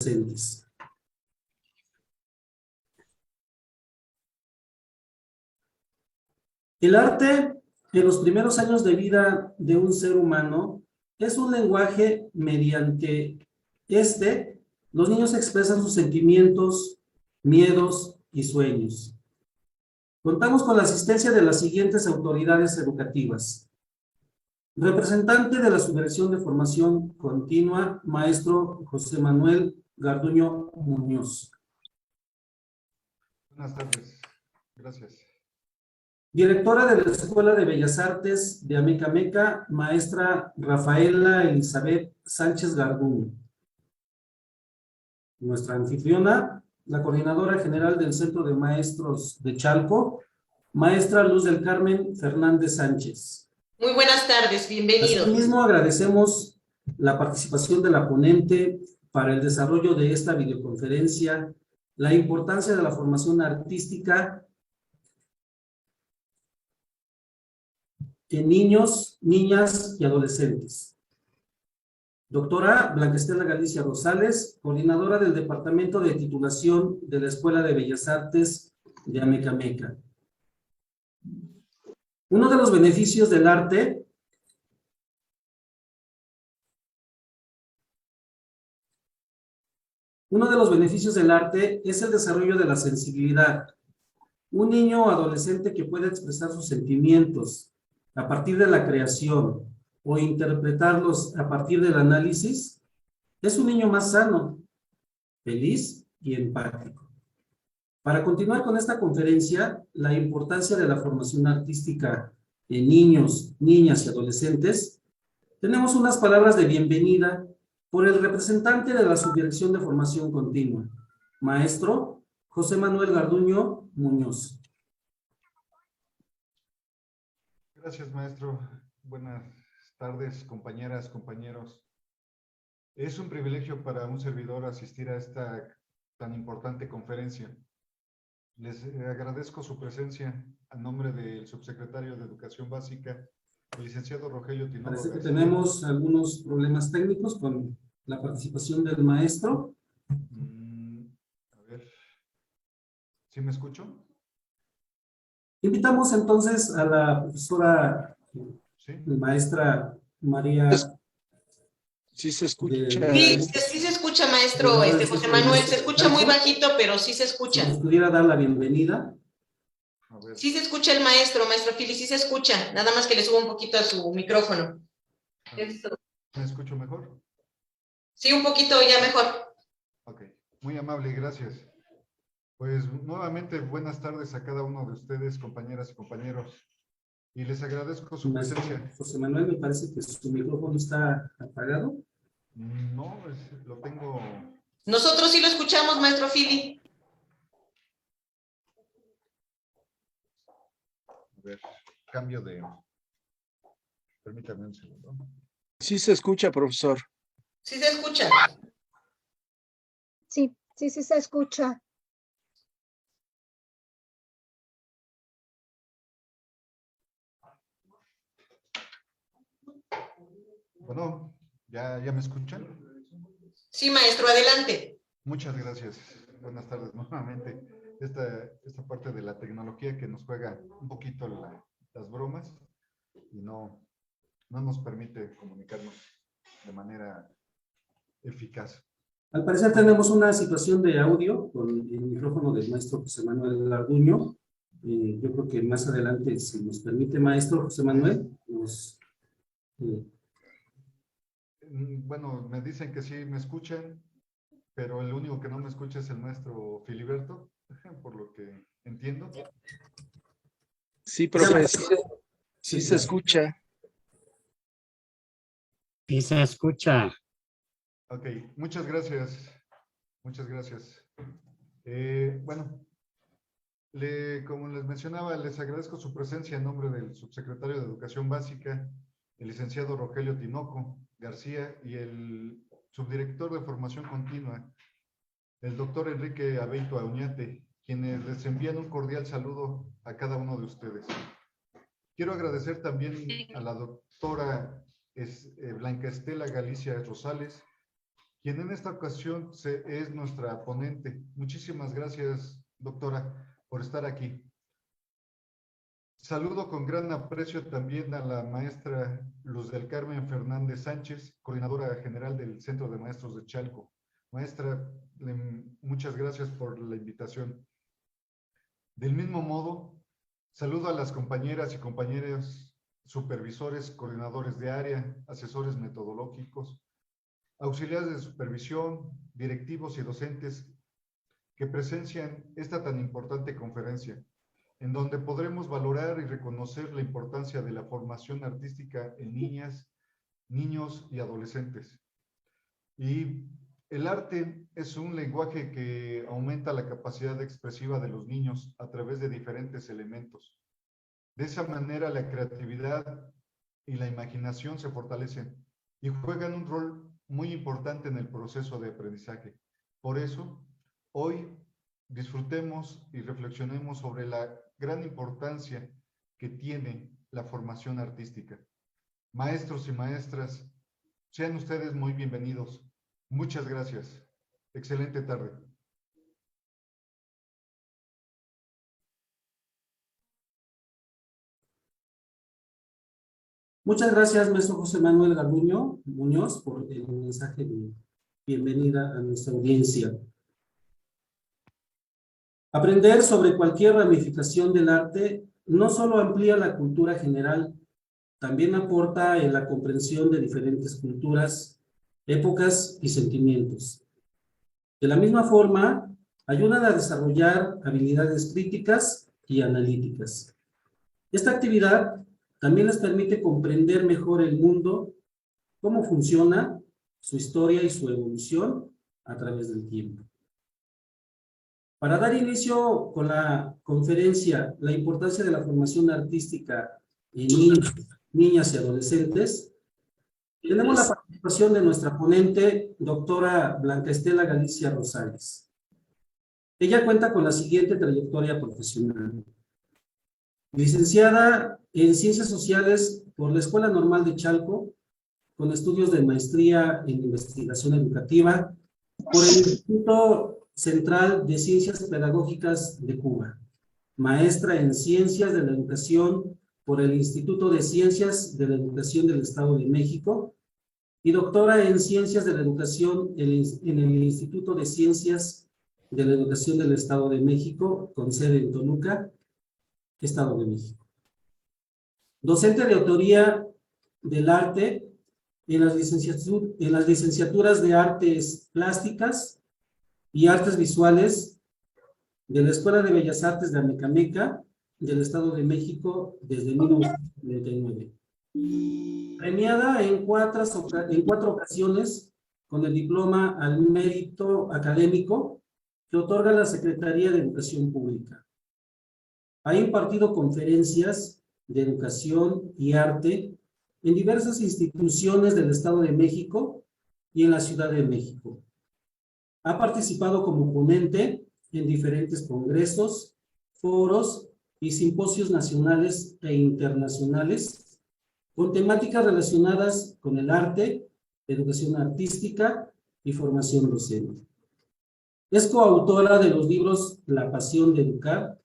adolescentes. El arte en los primeros años de vida de un ser humano es un lenguaje mediante los niños expresan sus sentimientos, miedos y sueños. Contamos con la asistencia de las siguientes autoridades educativas. Representante de la Subdirección de Formación Continua, maestro José Manuel Garduño Muñoz. Buenas tardes. Gracias. Directora de la Escuela de Bellas Artes de Amecameca, maestra Rafaela Elizabeth Sánchez Garduño. Nuestra anfitriona, la coordinadora general del Centro de Maestros de Chalco, maestra Luz del Carmen Fernández Sánchez. Muy buenas tardes, bienvenidos. Asimismo, agradecemos la participación de la ponente para el desarrollo de esta videoconferencia, la importancia de la formación artística en niños, niñas y adolescentes. Doctora Blanca Estela Galicia Rosales, coordinadora del Departamento de Titulación de la Escuela de Bellas Artes de Amecameca. Uno de los beneficios del arte es el desarrollo de la sensibilidad. Un niño o adolescente que puede expresar sus sentimientos a partir de la creación o interpretarlos a partir del análisis, es un niño más sano, feliz y empático. Para continuar con esta conferencia, la importancia de la formación artística en niños, niñas y adolescentes, tenemos unas palabras de bienvenida por el representante de la Subdirección de Formación Continua, maestro José Manuel Garduño Muñoz. Gracias, maestro. Buenas tardes, compañeras, compañeros. Es un privilegio para un servidor asistir a esta tan importante conferencia. Les agradezco su presencia a nombre del subsecretario de Educación Básica, el licenciado Rogelio Tinoco. Parece que tenemos algunos problemas técnicos con la participación del maestro. A ver, ¿sí me escucho? Invitamos entonces a la profesora, ¿Sí? maestra María. Sí se escucha. Sí se escucha, maestro José Manuel. Se escucha muy bajito, pero sí se escucha. Si nos pudiera dar la bienvenida. Sí se escucha el maestro Fili, sí se escucha. Nada más que le subo un poquito a su micrófono. ¿Me escucho mejor? Sí, un poquito ya mejor. Ok, muy amable, gracias. Pues nuevamente buenas tardes a cada uno de ustedes, compañeras y compañeros. Y les agradezco su presencia. José Manuel, me parece que su micrófono está apagado. No, lo tengo. Nosotros sí lo escuchamos, maestro Fili. A ver, cambio de. Permítame un segundo. Sí se escucha, profesor. Sí se escucha. Sí se escucha. Bueno, ¿ya me escuchan? Sí, maestro, adelante. Muchas gracias. Buenas tardes nuevamente. Esta parte de la tecnología que nos juega un poquito las bromas y no nos permite comunicarnos de manera eficaz. Al parecer tenemos una situación de audio con el micrófono del maestro José Manuel Garduño. Yo creo que más adelante, si nos permite, maestro José Manuel, Bueno, me dicen que sí me escuchan, pero el único que no me escucha es el maestro Filiberto, por lo que entiendo. Sí, profesor. Sí se escucha. Sí se escucha. Ok, muchas gracias. Muchas gracias. Bueno, como les mencionaba, les agradezco su presencia en nombre del subsecretario de Educación Básica, el licenciado Rogelio Tinoco García, y el subdirector de Formación Continua, el doctor Enrique Abeito Auñate, quienes les envían un cordial saludo a cada uno de ustedes. Quiero agradecer también a la doctora Blanca Estela Galicia Rosales, quien en esta ocasión es nuestra ponente. Muchísimas gracias, doctora, por estar aquí. Saludo con gran aprecio también a la maestra Luz del Carmen Fernández Sánchez, coordinadora general del Centro de Maestros de Chalco. Maestra, muchas gracias por la invitación. Del mismo modo, saludo a las compañeras y compañeros supervisores, coordinadores de área, asesores metodológicos, auxiliares de supervisión, directivos y docentes que presencian esta tan importante conferencia, en donde podremos valorar y reconocer la importancia de la formación artística en niñas, niños y adolescentes. Y el arte es un lenguaje que aumenta la capacidad expresiva de los niños a través de diferentes elementos. De esa manera, la creatividad y la imaginación se fortalecen y juegan un rol muy importante en el proceso de aprendizaje. Por eso, hoy disfrutemos y reflexionemos sobre la gran importancia que tiene la formación artística. Maestros y maestras, sean ustedes muy bienvenidos. Muchas gracias. Excelente tarde. Muchas gracias, maestro José Manuel Garduño Muñoz, por el mensaje de bienvenida a nuestra audiencia. Aprender sobre cualquier ramificación del arte no solo amplía la cultura general, también aporta en la comprensión de diferentes culturas, épocas y sentimientos. De la misma forma, ayudan a desarrollar habilidades críticas y analíticas. Esta actividad también les permite comprender mejor el mundo, cómo funciona, su historia y su evolución a través del tiempo. Para dar inicio con la conferencia, la importancia de la formación artística en niños, niñas y adolescentes, tenemos la participación de nuestra ponente, doctora Blanca Estela Galicia Rosales. Ella cuenta con la siguiente trayectoria profesional. Licenciada en Ciencias Sociales por la Escuela Normal de Chalco, con estudios de maestría en investigación educativa por el Instituto Central de Ciencias Pedagógicas de Cuba. Maestra en Ciencias de la Educación por el Instituto de Ciencias de la Educación del Estado de México y doctora en Ciencias de la Educación en el Instituto de Ciencias de la Educación del Estado de México, con sede en Toluca, Estado de México. Docente de autoría del arte en las licenciaturas de Artes Plásticas y Artes Visuales de la Escuela de Bellas Artes de Amecameca del Estado de México desde 1999. Premiada en cuatro ocasiones con el diploma al mérito académico que otorga la Secretaría de Educación Pública. Ha impartido conferencias de educación y arte en diversas instituciones del Estado de México y en la Ciudad de México. Ha participado como ponente en diferentes congresos, foros y simposios nacionales e internacionales con temáticas relacionadas con el arte, educación artística y formación docente. Es coautora de los libros La Pasión de Educar,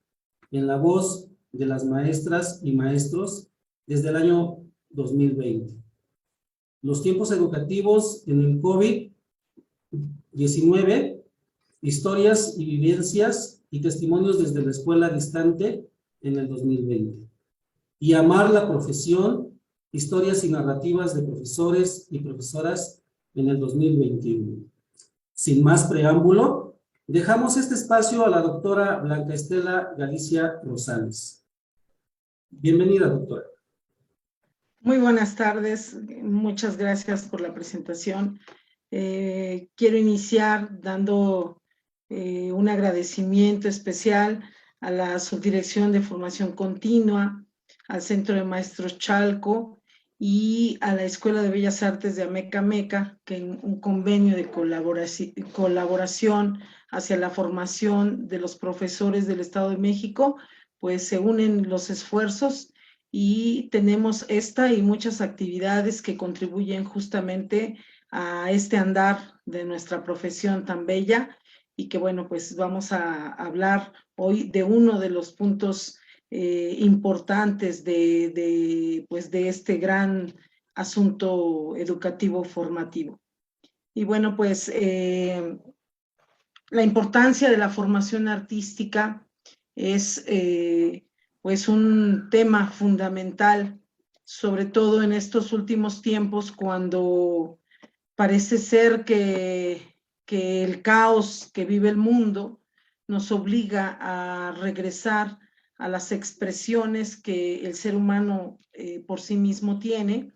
en la voz de las maestras y maestros desde el año 2020. Los tiempos educativos en el COVID-19, historias y vivencias y testimonios desde la escuela distante en el 2020. Y Amar la profesión, historias y narrativas de profesores y profesoras en el 2021. Sin más preámbulo, dejamos este espacio a la doctora Blanca Estela Galicia Rosales. Bienvenida, doctora. Muy buenas tardes, muchas gracias por la presentación. Quiero iniciar dando un agradecimiento especial a la Subdirección de Formación Continua, al Centro de Maestros Chalco y a la Escuela de Bellas Artes de Amecameca, que en un convenio de colaboración hacia la formación de los profesores del Estado de México, pues se unen los esfuerzos y tenemos esta y muchas actividades que contribuyen justamente a este andar de nuestra profesión tan bella, y que bueno, pues vamos a hablar hoy de uno de los puntos importantes de este gran asunto educativo formativo. Y bueno, pues la importancia de la formación artística es pues un tema fundamental, sobre todo en estos últimos tiempos, cuando parece ser que el caos que vive el mundo nos obliga a regresar a las expresiones que el ser humano por sí mismo tiene,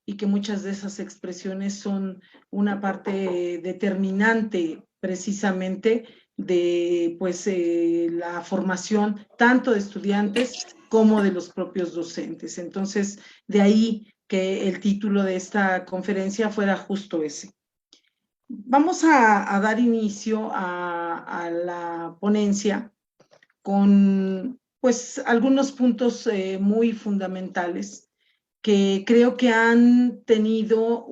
y que muchas de esas expresiones son una parte determinante precisamente de pues la formación tanto de estudiantes como de los propios docentes. Entonces, de ahí que el título de esta conferencia fuera justo ese. Vamos a dar inicio a la ponencia con pues algunos puntos muy fundamentales que creo que han tenido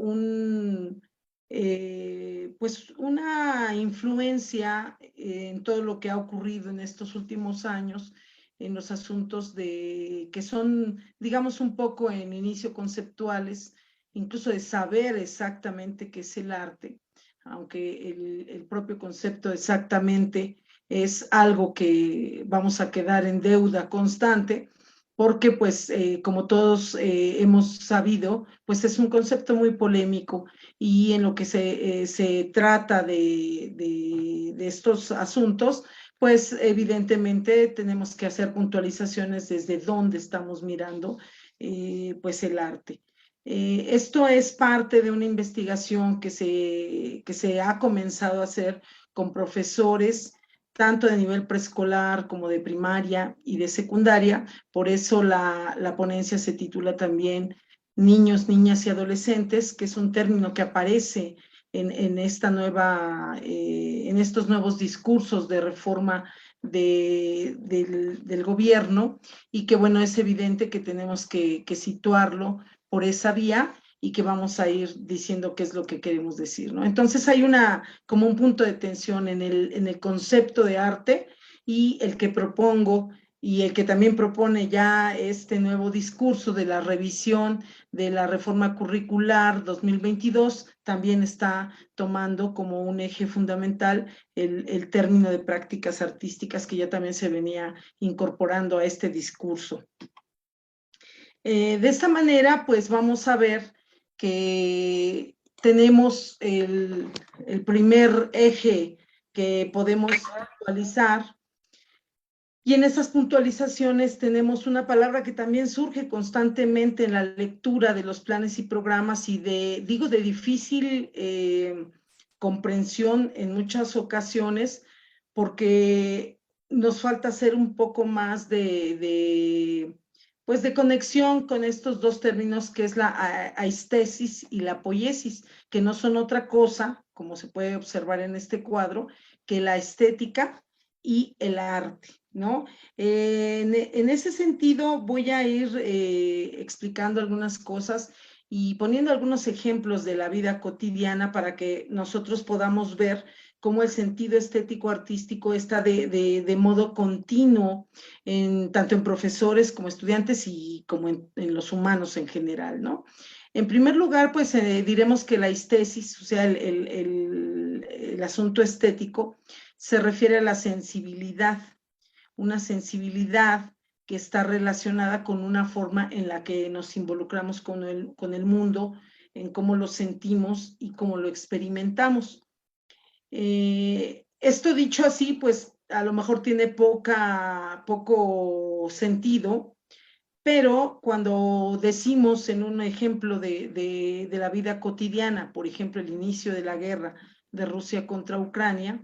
pues una influencia en todo lo que ha ocurrido en estos últimos años, en los asuntos que son, digamos, un poco en inicio conceptuales, incluso de saber exactamente qué es el arte, aunque el propio concepto exactamente es algo que vamos a quedar en deuda constante, porque pues como todos hemos sabido, pues es un concepto muy polémico, y en lo que se trata de estos asuntos, pues evidentemente tenemos que hacer puntualizaciones desde dónde estamos mirando pues el arte. Esto es parte de una investigación que se ha comenzado a hacer con profesores tanto de nivel preescolar como de primaria y de secundaria. Por eso la ponencia se titula también Niños, Niñas y Adolescentes, que es un término que aparece en estos nuevos discursos de reforma del gobierno, y que bueno, es evidente que tenemos que situarlo por esa vía, y que vamos a ir diciendo qué es lo que queremos decir, ¿no? Entonces hay como un punto de tensión en el concepto de arte, y el que propongo y el que también propone ya este nuevo discurso de la revisión de la reforma curricular 2022, también está tomando como un eje fundamental el término de prácticas artísticas, que ya también se venía incorporando a este discurso. De esta manera, pues vamos a ver que tenemos el primer eje que podemos puntualizar, y en esas puntualizaciones tenemos una palabra que también surge constantemente en la lectura de los planes y programas, y de difícil comprensión en muchas ocasiones, porque nos falta hacer un poco más de conexión con estos dos términos, que es la aistesis y la poiesis, que no son otra cosa, como se puede observar en este cuadro, que la estética y el arte, ¿no? En ese sentido voy a ir explicando algunas cosas y poniendo algunos ejemplos de la vida cotidiana, para que nosotros podamos ver cómo el sentido estético artístico está de modo continuo, tanto en profesores como estudiantes, y como en los humanos en general, ¿no? En primer lugar, pues diremos que la estesis, o sea, el asunto estético, se refiere a la sensibilidad, una sensibilidad que está relacionada con una forma en la que nos involucramos con el mundo, en cómo lo sentimos y cómo lo experimentamos. Esto dicho así, pues a lo mejor tiene poco sentido, pero cuando decimos en un ejemplo de la vida cotidiana, por ejemplo, el inicio de la guerra de Rusia contra Ucrania,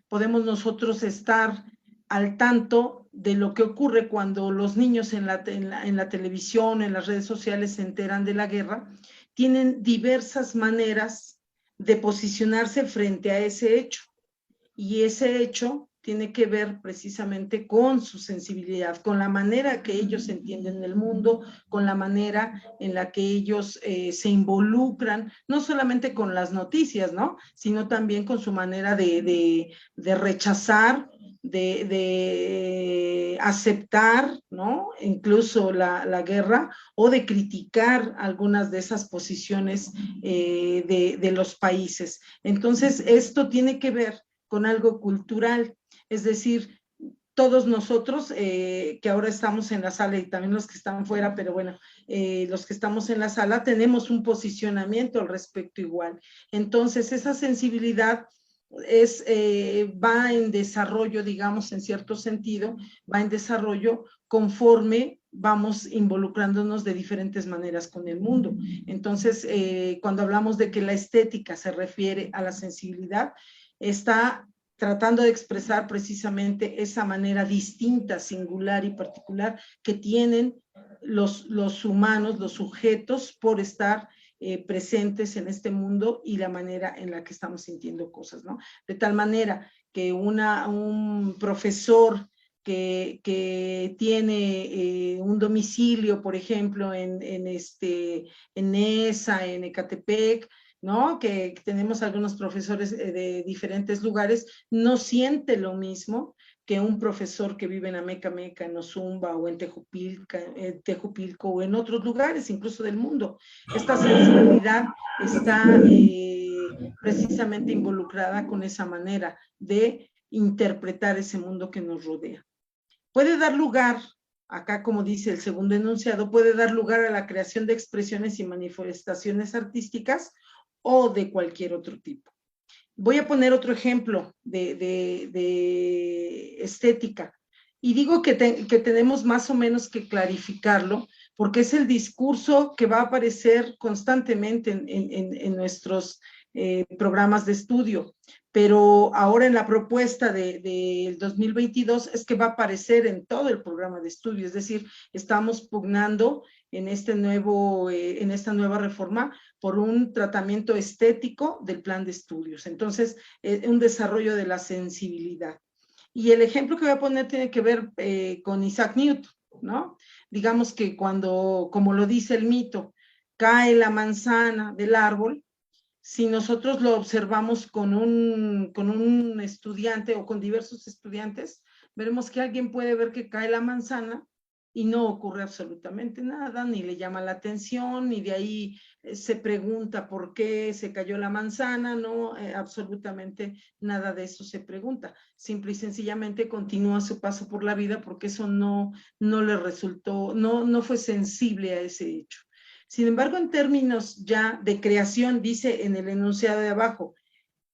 podemos nosotros estar al tanto de lo que ocurre cuando los niños en la televisión, en las redes sociales, se enteran de la guerra. Tienen diversas maneras de posicionarse frente a ese hecho, y ese hecho tiene que ver precisamente con su sensibilidad, con la manera que ellos entienden el mundo, con la manera en la que ellos se involucran, no solamente con las noticias, ¿no? Sino también con su manera de rechazar, de aceptar, ¿no? Incluso la guerra, o de criticar algunas de esas posiciones de los países. Entonces, esto tiene que ver con algo cultural, es decir, todos nosotros que ahora estamos en la sala y también los que están fuera, pero bueno, los que estamos en la sala tenemos un posicionamiento al respecto igual. Entonces, esa sensibilidad va en desarrollo, digamos, en cierto sentido, va en desarrollo conforme vamos involucrándonos de diferentes maneras con el mundo. Entonces, cuando hablamos de que la estética se refiere a la sensibilidad, está tratando de expresar precisamente esa manera distinta, singular y particular que tienen los humanos, los sujetos, por estar presentes en este mundo y la manera en la que estamos sintiendo cosas, ¿no? De tal manera que un profesor que tiene un domicilio, por ejemplo, en Nesa, en Ecatepec, ¿no? Que tenemos algunos profesores de diferentes lugares, no siente lo mismo que un profesor que vive en Amecameca, en Ozumba o en Tejupilco o en otros lugares, incluso del mundo. Esta sensibilidad está precisamente involucrada con esa manera de interpretar ese mundo que nos rodea. Puede dar lugar, acá como dice el segundo enunciado, puede dar lugar a la creación de expresiones y manifestaciones artísticas o de cualquier otro tipo. Voy a poner otro ejemplo de estética. Y digo que tenemos más o menos que clarificarlo, porque es el discurso que va a aparecer constantemente en nuestros programas de estudio. Pero ahora en la propuesta del 2022 es que va a aparecer en todo el programa de estudio. Es decir, estamos pugnando en esta nueva reforma por un tratamiento estético del plan de estudios. Entonces, un desarrollo de la sensibilidad. Y el ejemplo que voy a poner tiene que ver con Isaac Newton, ¿no? Digamos que cuando, como lo dice el mito, cae la manzana del árbol, si nosotros lo observamos con un estudiante o con diversos estudiantes, veremos que alguien puede ver que cae la manzana y no ocurre absolutamente nada, ni le llama la atención, ni de ahí se pregunta por qué se cayó la manzana, no, absolutamente nada de eso se pregunta. Simple y sencillamente continúa su paso por la vida porque eso no le resultó, no fue sensible a ese hecho. Sin embargo, en términos ya de creación, dice en el enunciado de abajo,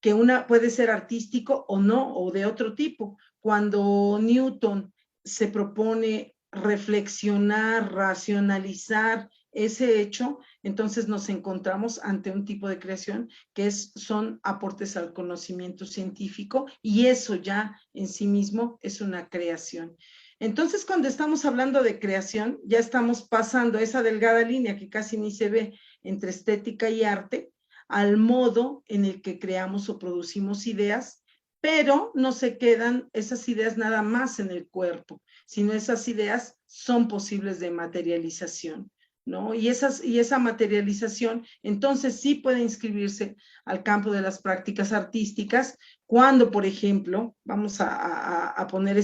que una puede ser artístico o no, o de otro tipo. Cuando Newton se propone reflexionar, racionalizar ese hecho, entonces nos encontramos ante un tipo de creación que son aportes al conocimiento científico, y eso ya en sí mismo es una creación. Entonces, cuando estamos hablando de creación, ya estamos pasando esa delgada línea que casi ni se ve entre estética y arte, al modo en el que creamos o producimos ideas, pero no se quedan esas ideas nada más en el cuerpo, sino esas ideas son posibles de materialización, ¿no? Y esa materialización entonces sí puede inscribirse al campo de las prácticas artísticas cuando, por ejemplo, vamos a poner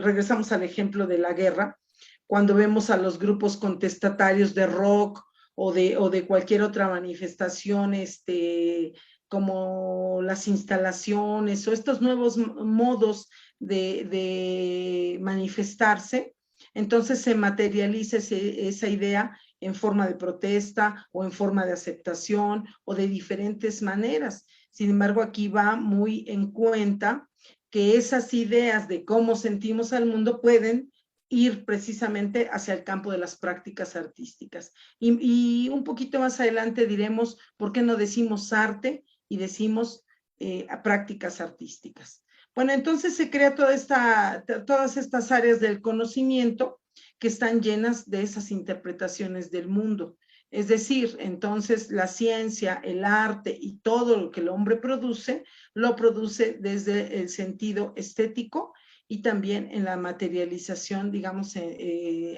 regresamos al ejemplo de la guerra, cuando vemos a los grupos contestatarios de rock o de cualquier otra manifestación, como las instalaciones o estos nuevos modos de manifestarse, entonces se materializa esa idea en forma de protesta o en forma de aceptación o de diferentes maneras. Sin embargo, aquí va muy en cuenta que esas ideas de cómo sentimos al mundo pueden ir precisamente hacia el campo de las prácticas artísticas. Y un poquito más adelante diremos por qué no decimos arte y decimos prácticas artísticas. Bueno, entonces se crea todas estas áreas del conocimiento que están llenas de esas interpretaciones del mundo. Es decir, entonces la ciencia, el arte y todo lo que el hombre produce, lo produce desde el sentido estético y también en la materialización, digamos,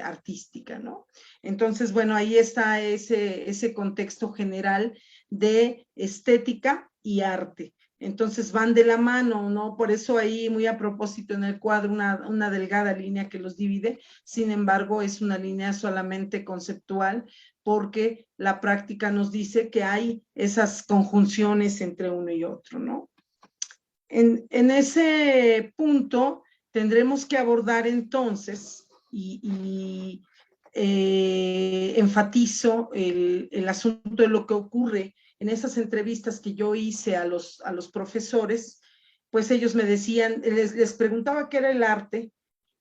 artística, ¿no? Entonces, bueno, ahí está ese contexto general de estética y arte. Entonces van de la mano, ¿no? Por eso ahí, muy a propósito en el cuadro, una delgada línea que los divide, sin embargo, es una línea solamente conceptual, porque la práctica nos dice que hay esas conjunciones entre uno y otro, ¿no? En ese punto tendremos que abordar entonces, y enfatizo el asunto de lo que ocurre en esas entrevistas que yo hice a los profesores, pues ellos me decían, les preguntaba qué era el arte,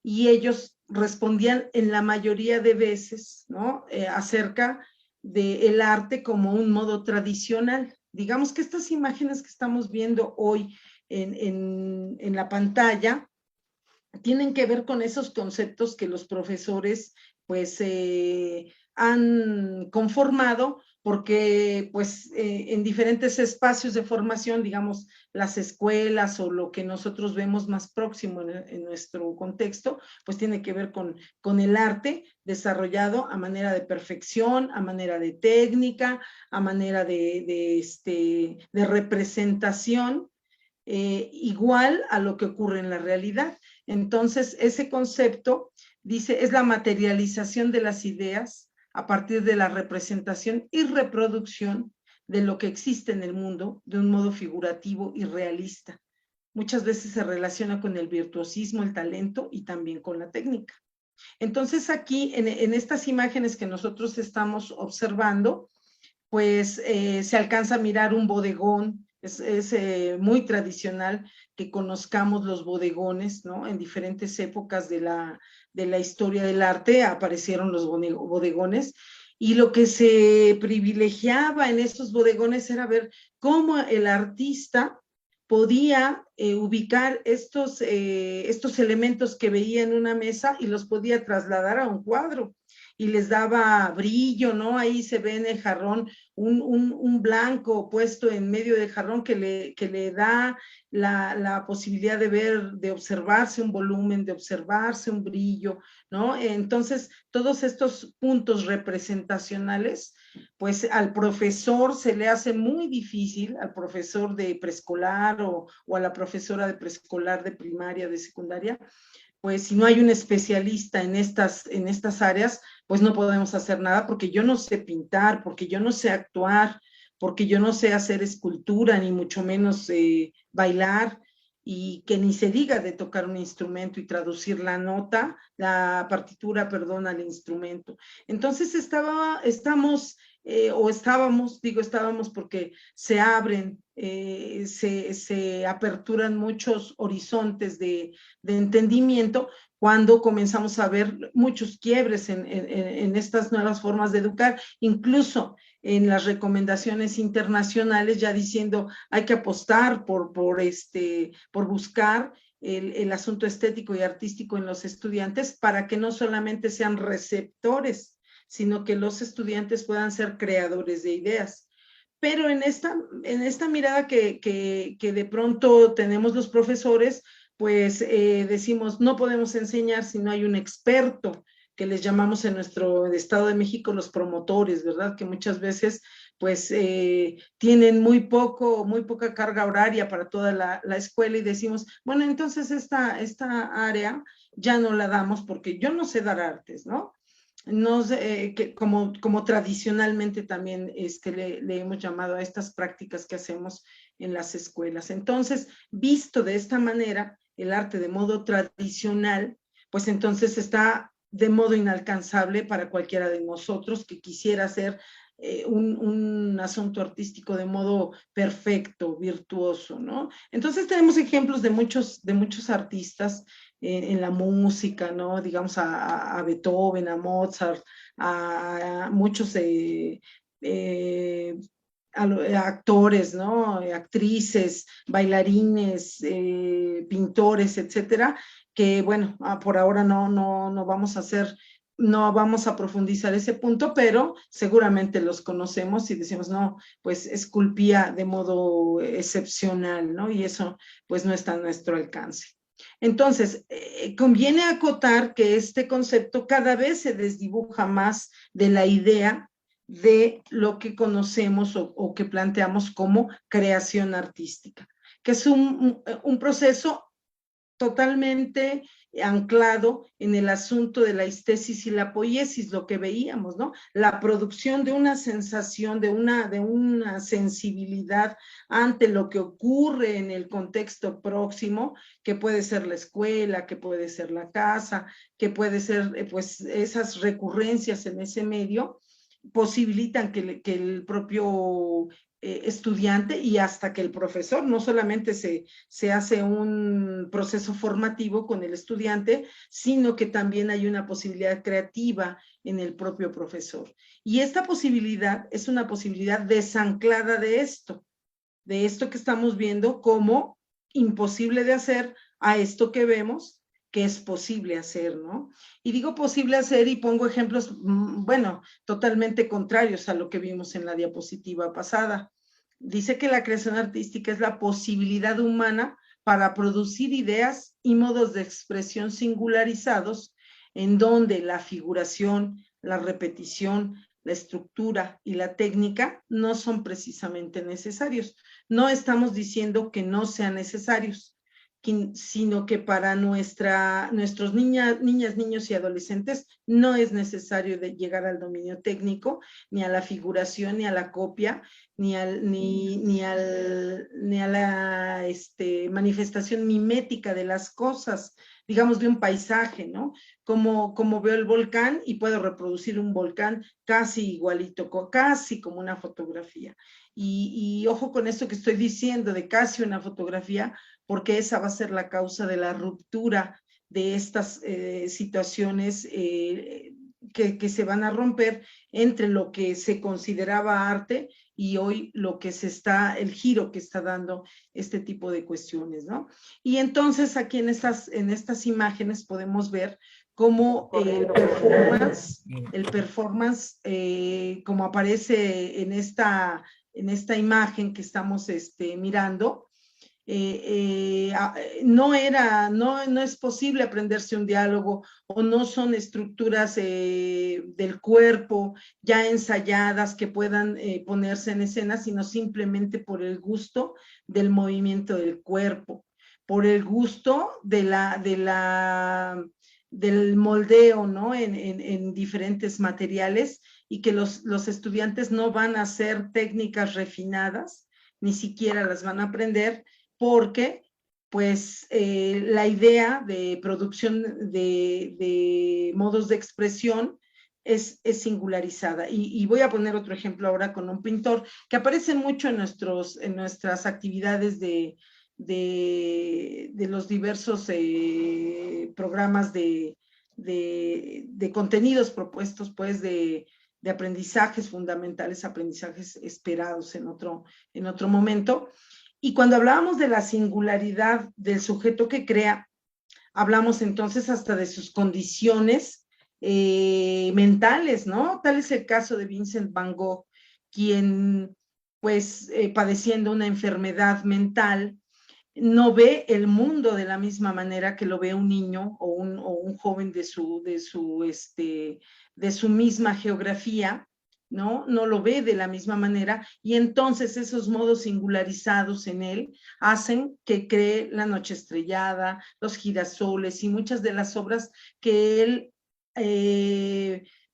y ellos respondían en la mayoría de veces, ¿no? Acerca del arte como un modo tradicional. Digamos que estas imágenes que estamos viendo hoy en la pantalla tienen que ver con esos conceptos que los profesores pues han conformado, porque pues en diferentes espacios de formación, digamos, las escuelas o lo que nosotros vemos más próximo en nuestro contexto, pues tiene que ver con el arte desarrollado a manera de perfección, a manera de técnica, a manera de representación, igual a lo que ocurre en la realidad. Entonces, ese concepto, dice, es la materialización de las ideas a partir de la representación y reproducción de lo que existe en el mundo de un modo figurativo y realista. Muchas veces se relaciona con el virtuosismo, el talento y también con la técnica. Entonces, aquí, en estas imágenes que nosotros estamos observando, pues se alcanza a mirar un bodegón. Es muy tradicional que conozcamos los bodegones, ¿no? En diferentes épocas de la historia del arte aparecieron los bodegones, y lo que se privilegiaba en estos bodegones era ver cómo el artista podía ubicar estos elementos que veía en una mesa y los podía trasladar a un cuadro, y les daba brillo, ¿no? Ahí se ve en el jarrón un blanco puesto en medio del jarrón que le da la posibilidad de ver, de observarse un volumen, de observarse un brillo, ¿no? Entonces, todos estos puntos representacionales, pues al profesor se le hace muy difícil, al profesor de preescolar o a la profesora de preescolar, de primaria, de secundaria, pues si no hay un especialista en estas áreas, pues no podemos hacer nada, porque yo no sé pintar, porque yo no sé actuar, porque yo no sé hacer escultura, ni mucho menos bailar, y que ni se diga de tocar un instrumento y traducir la partitura, perdón, al instrumento. Entonces estábamos porque se abren, se aperturan muchos horizontes de entendimiento cuando comenzamos a ver muchos quiebres en estas nuevas formas de educar, incluso en las recomendaciones internacionales, ya diciendo hay que apostar por buscar el asunto estético y artístico en los estudiantes, para que no solamente sean receptores, sino que los estudiantes puedan ser creadores de ideas. Pero en esta mirada que de pronto tenemos los profesores, pues decimos, no podemos enseñar si no hay un experto, que les llamamos en nuestro Estado de México los promotores, ¿verdad? Que muchas veces pues tienen muy poca carga horaria para toda la escuela, y decimos, bueno, entonces esta área ya no la damos porque yo no sé dar artes, ¿no? No sé, como tradicionalmente también le hemos llamado a estas prácticas que hacemos en las escuelas. Entonces, visto de esta manera, el arte de modo tradicional, pues entonces está de modo inalcanzable para cualquiera de nosotros que quisiera hacer un asunto artístico de modo perfecto, virtuoso, ¿no? Entonces tenemos ejemplos de muchos artistas en la música, ¿no? Digamos a Beethoven, a Mozart, a muchos actores, ¿no? Actrices, bailarines, pintores, etcétera, que bueno, por ahora no vamos a hacer no vamos a profundizar ese punto, pero seguramente los conocemos y decimos, no, pues esculpía de modo excepcional, ¿no? Y eso pues no está a nuestro alcance. Entonces, conviene acotar que este concepto cada vez se desdibuja más de la idea de lo que conocemos o que planteamos como creación artística, que es un proceso totalmente anclado en el asunto de la estesis y la poiesis, lo que veíamos, ¿no? La producción de una sensación, de una sensibilidad ante lo que ocurre en el contexto próximo, que puede ser la escuela, que puede ser la casa, que puede ser, pues, esas recurrencias en ese medio, posibilitan que el propio estudiante y hasta que el profesor, no solamente se hace un proceso formativo con el estudiante, sino que también hay una posibilidad creativa en el propio profesor. Y esta posibilidad es una posibilidad desanclada de esto que estamos viendo como imposible de hacer a esto que vemos que es posible hacer, ¿no? Y digo posible hacer y pongo ejemplos, bueno, totalmente contrarios a lo que vimos en la diapositiva pasada. Dice que la creación artística es la posibilidad humana para producir ideas y modos de expresión singularizados en donde la figuración, la repetición, la estructura y la técnica no son precisamente necesarios. No estamos diciendo que no sean necesarios, sino que para nuestros niñas, niños y adolescentes no es necesario llegar al dominio técnico, ni a la figuración, ni a la copia, ni a la manifestación mimética de las cosas, digamos, de un paisaje, ¿no? Como veo el volcán y puedo reproducir un volcán casi igualito, casi como una fotografía. Y ojo con esto que estoy diciendo de casi una fotografía, porque esa va a ser la causa de la ruptura de estas situaciones que se van a romper entre lo que se consideraba arte y hoy lo que el giro que está dando este tipo de cuestiones, ¿no? Y entonces aquí en estas imágenes podemos ver cómo el performance como aparece en esta imagen que estamos mirando, no es posible aprenderse un diálogo o no son estructuras del cuerpo ya ensayadas que puedan ponerse en escena, sino simplemente por el gusto del movimiento del cuerpo, por el gusto del moldeo, ¿no? En diferentes materiales, y que los estudiantes no van a hacer técnicas refinadas, ni siquiera las van a aprender, porque pues la idea de producción de modos de expresión es singularizada. Y voy a poner otro ejemplo ahora con un pintor que aparece mucho en nuestras actividades de los diversos programas de contenidos propuestos, pues, de aprendizajes fundamentales, aprendizajes esperados en otro momento. Y cuando hablábamos de la singularidad del sujeto que crea, hablamos entonces hasta de sus condiciones mentales, ¿no? Tal es el caso de Vincent Van Gogh, quien, pues, padeciendo una enfermedad mental, no ve el mundo de la misma manera que lo ve un niño o un joven de su misma geografía, ¿no? No lo ve de la misma manera, y entonces esos modos singularizados en él hacen que cree La Noche Estrellada, Los Girasoles y muchas de las obras que él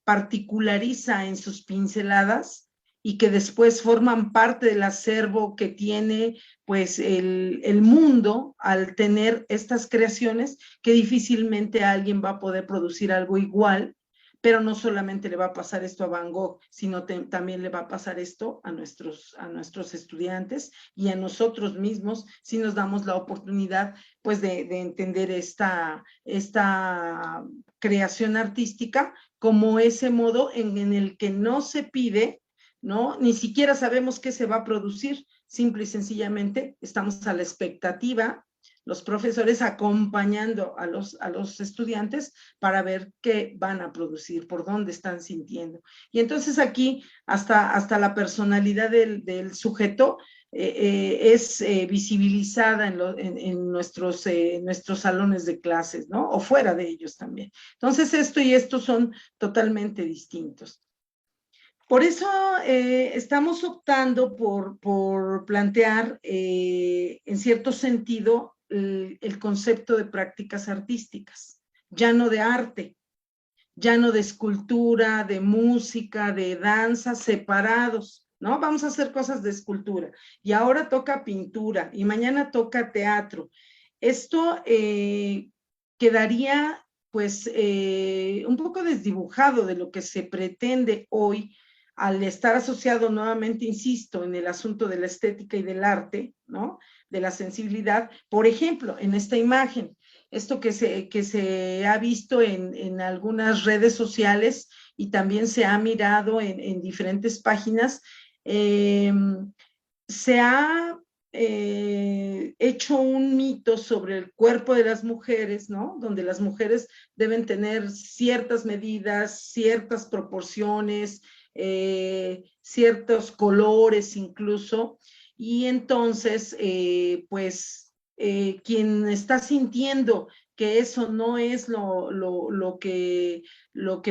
particulariza en sus pinceladas y que después forman parte del acervo que tiene, pues, el mundo al tener estas creaciones, que difícilmente alguien va a poder producir algo igual. Pero no solamente le va a pasar esto a Van Gogh, sino también le va a pasar esto a nuestros estudiantes y a nosotros mismos, si nos damos la oportunidad, pues, de entender esta creación artística como ese modo en el que no se pide, ¿no? Ni siquiera sabemos qué se va a producir, simple y sencillamente estamos a la expectativa los profesores acompañando a los estudiantes para ver qué van a producir, por dónde están sintiendo. Y entonces aquí hasta la personalidad del sujeto es visibilizada en nuestros salones de clases, ¿no? O fuera de ellos también. Entonces esto y esto son totalmente distintos. Por eso estamos optando por plantear en cierto sentido el concepto de prácticas artísticas, ya no de arte, ya no de escultura, de música, de danza, separados, ¿no? Vamos a hacer cosas de escultura y ahora toca pintura y mañana toca teatro. Esto quedaría pues un poco desdibujado de lo que se pretende hoy al estar asociado nuevamente, insisto, en el asunto de la estética y del arte, ¿no? De la sensibilidad. Por ejemplo, en esta imagen, esto que se ha visto en algunas redes sociales y también se ha mirado en diferentes páginas, se ha hecho un mito sobre el cuerpo de las mujeres, ¿no? Donde las mujeres deben tener ciertas medidas, ciertas proporciones, ciertos colores incluso, y entonces, quien está sintiendo que eso no es lo que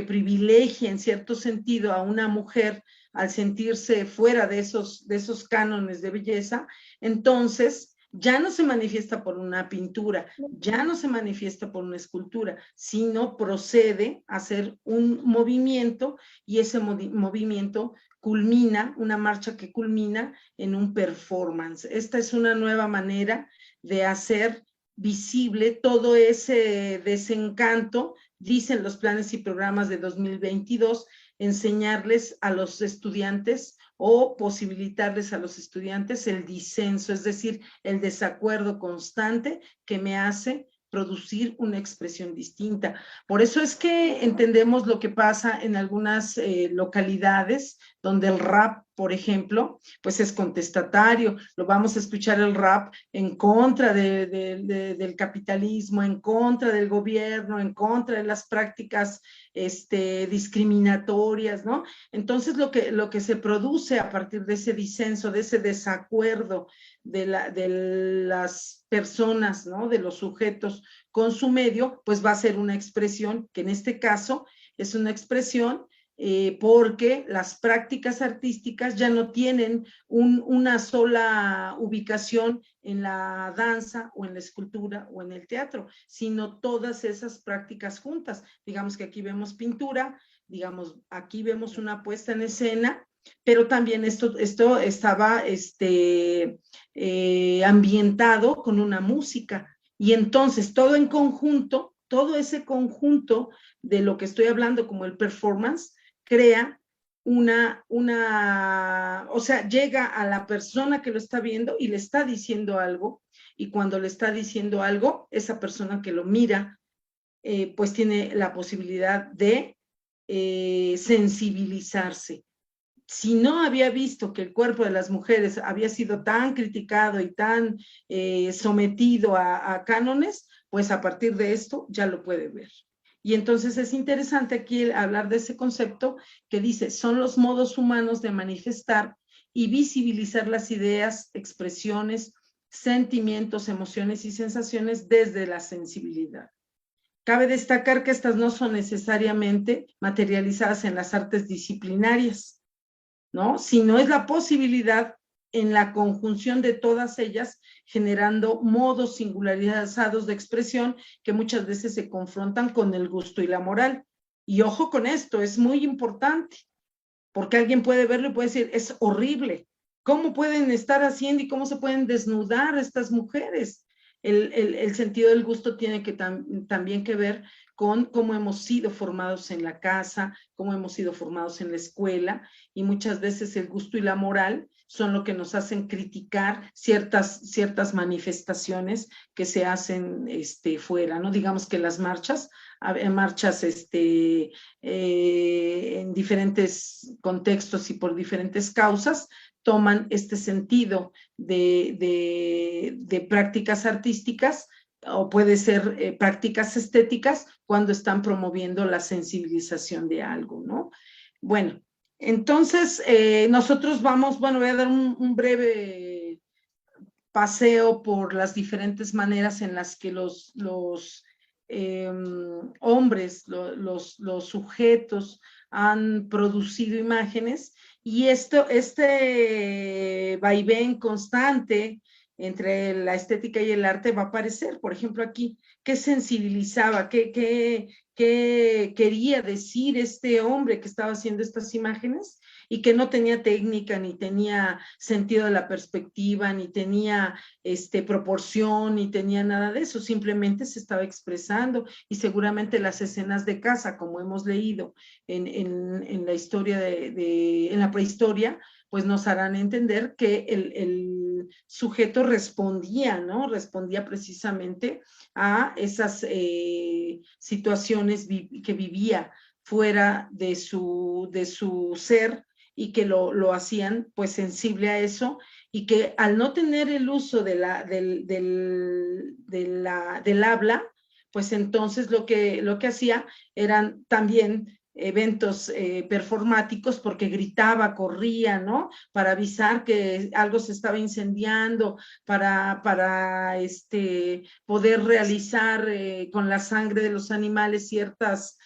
privilegia en cierto sentido a una mujer al sentirse fuera de esos cánones de belleza, entonces ya no se manifiesta por una pintura, ya no se manifiesta por una escultura, sino procede a hacer un movimiento y ese movimiento culmina, una marcha que culmina en un performance. Esta es una nueva manera de hacer visible todo ese desencanto, dicen los planes y programas de 2022, enseñarles a los estudiantes o posibilitarles a los estudiantes el disenso, es decir, el desacuerdo constante que me hace producir una expresión distinta. Por eso es que entendemos lo que pasa en algunas localidades donde el rap, por ejemplo, pues es contestatario. Lo vamos a escuchar el rap en contra del capitalismo, en contra del gobierno, en contra de las prácticas discriminatorias, ¿no? Entonces lo que se produce a partir de ese disenso, de ese desacuerdo de las personas, ¿no? De los sujetos con su medio, pues va a ser una expresión que en este caso es una expresión porque las prácticas artísticas ya no tienen una sola ubicación en la danza o en la escultura o en el teatro, sino todas esas prácticas juntas. Digamos que aquí vemos pintura, digamos, aquí vemos una puesta en escena, pero también esto estaba ambientado con una música. Y entonces todo en conjunto, todo ese conjunto de lo que estoy hablando como el performance, crea o sea, llega a la persona que lo está viendo y le está diciendo algo, y cuando le está diciendo algo, esa persona que lo mira, pues tiene la posibilidad de sensibilizarse. Si no había visto que el cuerpo de las mujeres había sido tan criticado y tan sometido a cánones, pues a partir de esto ya lo puede ver. Y entonces es interesante aquí hablar de ese concepto que dice, son los modos humanos de manifestar y visibilizar las ideas, expresiones, sentimientos, emociones y sensaciones desde la sensibilidad. Cabe destacar que estas no son necesariamente materializadas en las artes disciplinarias, ¿no? Sino es la posibilidad en la conjunción de todas ellas, generando modos singularizados de expresión que muchas veces se confrontan con el gusto y la moral. Y ojo con esto, es muy importante, porque alguien puede verlo y puede decir, es horrible, ¿cómo pueden estar haciendo y cómo se pueden desnudar estas mujeres? El sentido del gusto tiene que también que ver con cómo hemos sido formados en la casa, cómo hemos sido formados en la escuela, y muchas veces el gusto y la moral son lo que nos hacen criticar ciertas manifestaciones que se hacen fuera, ¿no? Digamos que las marchas en diferentes contextos y por diferentes causas, toman este sentido de prácticas artísticas, o puede ser prácticas estéticas, cuando están promoviendo la sensibilización de algo, ¿no? Bueno, entonces nosotros vamos, bueno, voy a dar un breve paseo por las diferentes maneras en las que los hombres, los sujetos han producido imágenes, y este vaivén constante entre la estética y el arte va a aparecer. Por ejemplo, aquí, ¿qué sensibilizaba? ¿Qué quería decir este hombre que estaba haciendo estas imágenes? Y que no tenía técnica, ni tenía sentido de la perspectiva, ni tenía proporción, ni tenía nada de eso, simplemente se estaba expresando. Y seguramente las escenas de caza, como hemos leído en la historia en la prehistoria, pues nos harán entender que el sujeto respondía, ¿no? Respondía precisamente a esas situaciones que vivía fuera de su ser, y que lo hacían pues sensible a eso, y que al no tener el uso del habla, pues entonces lo que hacía eran también eventos performáticos, porque gritaba, corría, ¿no? Para avisar que algo se estaba incendiando, para poder realizar con la sangre de los animales ciertas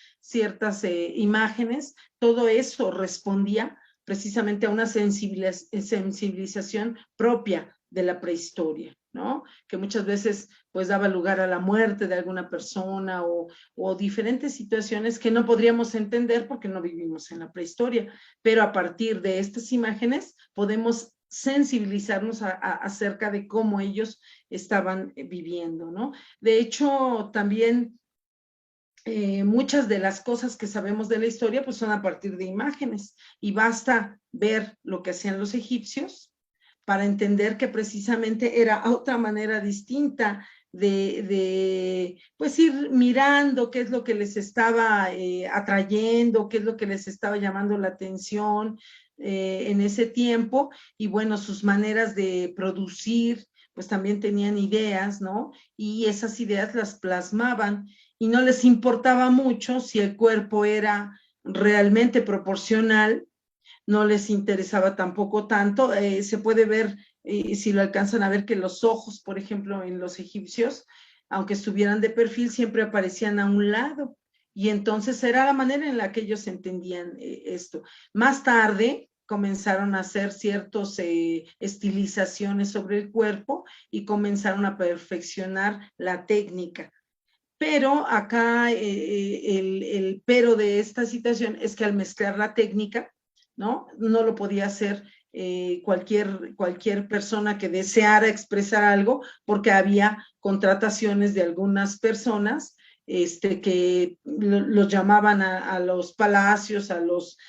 imágenes. Todo eso respondía precisamente a una sensibilización propia de la prehistoria, ¿no? Que muchas veces pues daba lugar a la muerte de alguna persona, o diferentes situaciones que no podríamos entender porque no vivimos en la prehistoria, pero a partir de estas imágenes podemos sensibilizarnos acerca de cómo ellos estaban viviendo, ¿no? De hecho, también muchas de las cosas que sabemos de la historia pues son a partir de imágenes, y basta ver lo que hacían los egipcios para entender que precisamente era otra manera distinta de pues ir mirando qué es lo que les estaba atrayendo, qué es lo que les estaba llamando la atención en ese tiempo. Y bueno, sus maneras de producir pues también tenían ideas, ¿no? Y esas ideas las plasmaban, y no les importaba mucho si el cuerpo era realmente proporcional, no les interesaba tampoco tanto. Se puede ver, si lo alcanzan a ver, que los ojos, por ejemplo, en los egipcios, aunque estuvieran de perfil, siempre aparecían a un lado, y entonces era la manera en la que ellos entendían esto. Más tarde comenzaron a hacer ciertas estilizaciones sobre el cuerpo, y comenzaron a perfeccionar la técnica. Pero acá el pero de esta situación es que al mezclar la técnica, ¿no? No lo podía hacer cualquier persona que deseara expresar algo, porque había contrataciones de algunas personas que los llamaban a los palacios, a los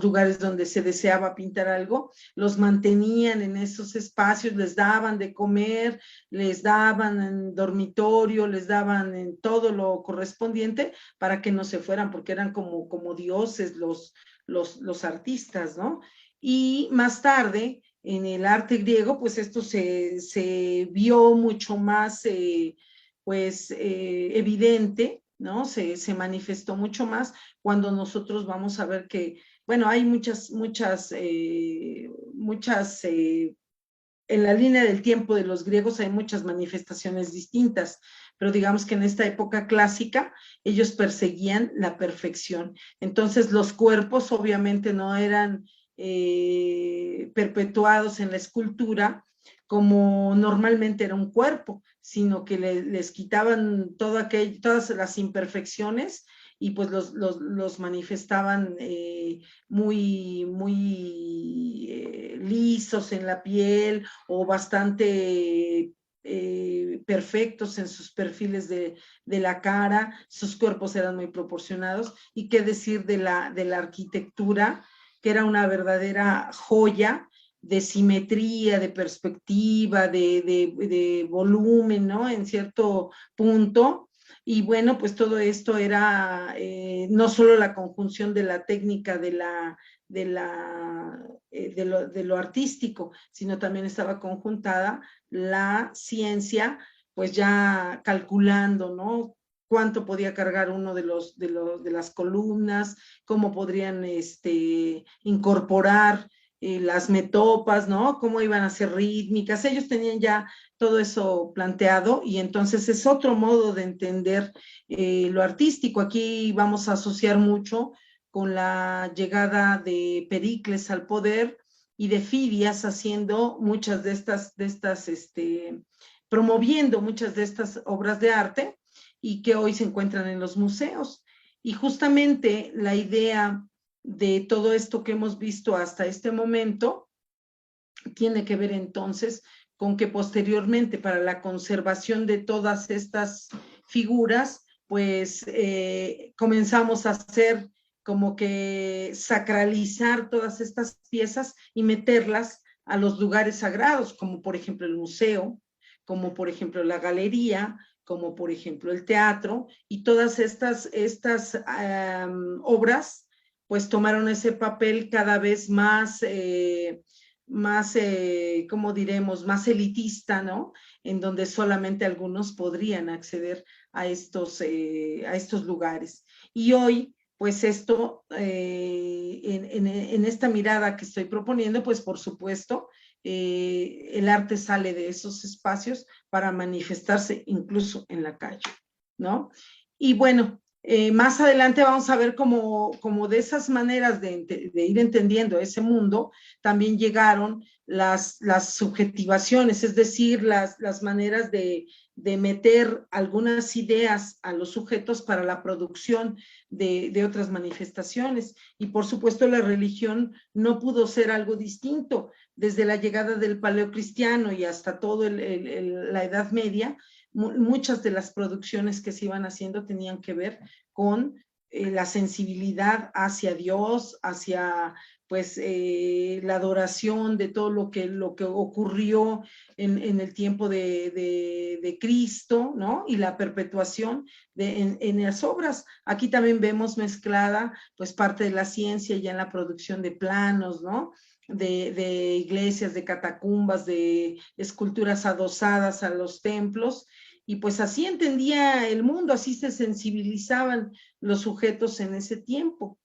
lugares donde se deseaba pintar algo, los mantenían en esos espacios, les daban de comer, les daban en dormitorio, les daban en todo lo correspondiente para que no se fueran, porque eran como dioses los artistas, ¿no? Y más tarde, en el arte griego, pues esto se vio mucho más evidente, ¿no? Se manifestó mucho más cuando nosotros vamos a ver que, bueno, hay muchas en la línea del tiempo de los griegos hay muchas manifestaciones distintas, pero digamos que en esta época clásica ellos perseguían la perfección. Entonces los cuerpos obviamente no eran perpetuados en la escultura como normalmente era un cuerpo, sino que les quitaban todas las imperfecciones, y pues los manifestaban muy lisos en la piel, o bastante perfectos en sus perfiles de la cara. Sus cuerpos eran muy proporcionados. Y qué decir de la arquitectura, que era una verdadera joya de simetría, de perspectiva, de volumen, ¿no? En cierto punto. Y bueno, pues todo esto era no solo la conjunción de la técnica de de lo artístico, sino también estaba conjuntada la ciencia, pues ya calculando, ¿no? Cuánto podía cargar uno de las columnas, cómo podrían incorporar las metopas, ¿no? Cómo iban a ser rítmicas. Ellos tenían ya todo eso planteado y entonces es otro modo de entender lo artístico. Aquí vamos a asociar mucho con la llegada de Pericles al poder y de Fidias haciendo muchas de estas promoviendo muchas de estas obras de arte y que hoy se encuentran en los museos. Y justamente la idea de todo esto que hemos visto hasta este momento tiene que ver entonces con que posteriormente para la conservación de todas estas figuras, pues comenzamos a hacer como que sacralizar todas estas piezas y meterlas a los lugares sagrados, como por ejemplo el museo, como por ejemplo la galería, como por ejemplo el teatro, y todas estas obras pues tomaron ese papel cada vez más, ¿cómo diremos?, más elitista, ¿no? En donde solamente algunos podrían acceder a estos lugares. Y hoy, pues esto, en esta mirada que estoy proponiendo, pues por supuesto, el arte sale de esos espacios para manifestarse incluso en la calle, ¿no? Y bueno, más adelante vamos a ver cómo de esas maneras de ir entendiendo ese mundo, también llegaron las subjetivaciones, es decir, las maneras de meter algunas ideas a los sujetos para la producción de otras manifestaciones. Y por supuesto la religión no pudo ser algo distinto. Desde la llegada del paleocristiano y hasta toda la Edad Media, muchas de las producciones que se iban haciendo tenían que ver con la sensibilidad hacia Dios, hacia pues la adoración de todo lo que ocurrió en el tiempo de Cristo, ¿no? Y la perpetuación en las obras. Aquí también vemos mezclada pues parte de la ciencia ya en la producción de planos, ¿no? De iglesias, de catacumbas, de esculturas adosadas a los templos, y pues así entendía el mundo, así se sensibilizaban los sujetos en ese tiempo.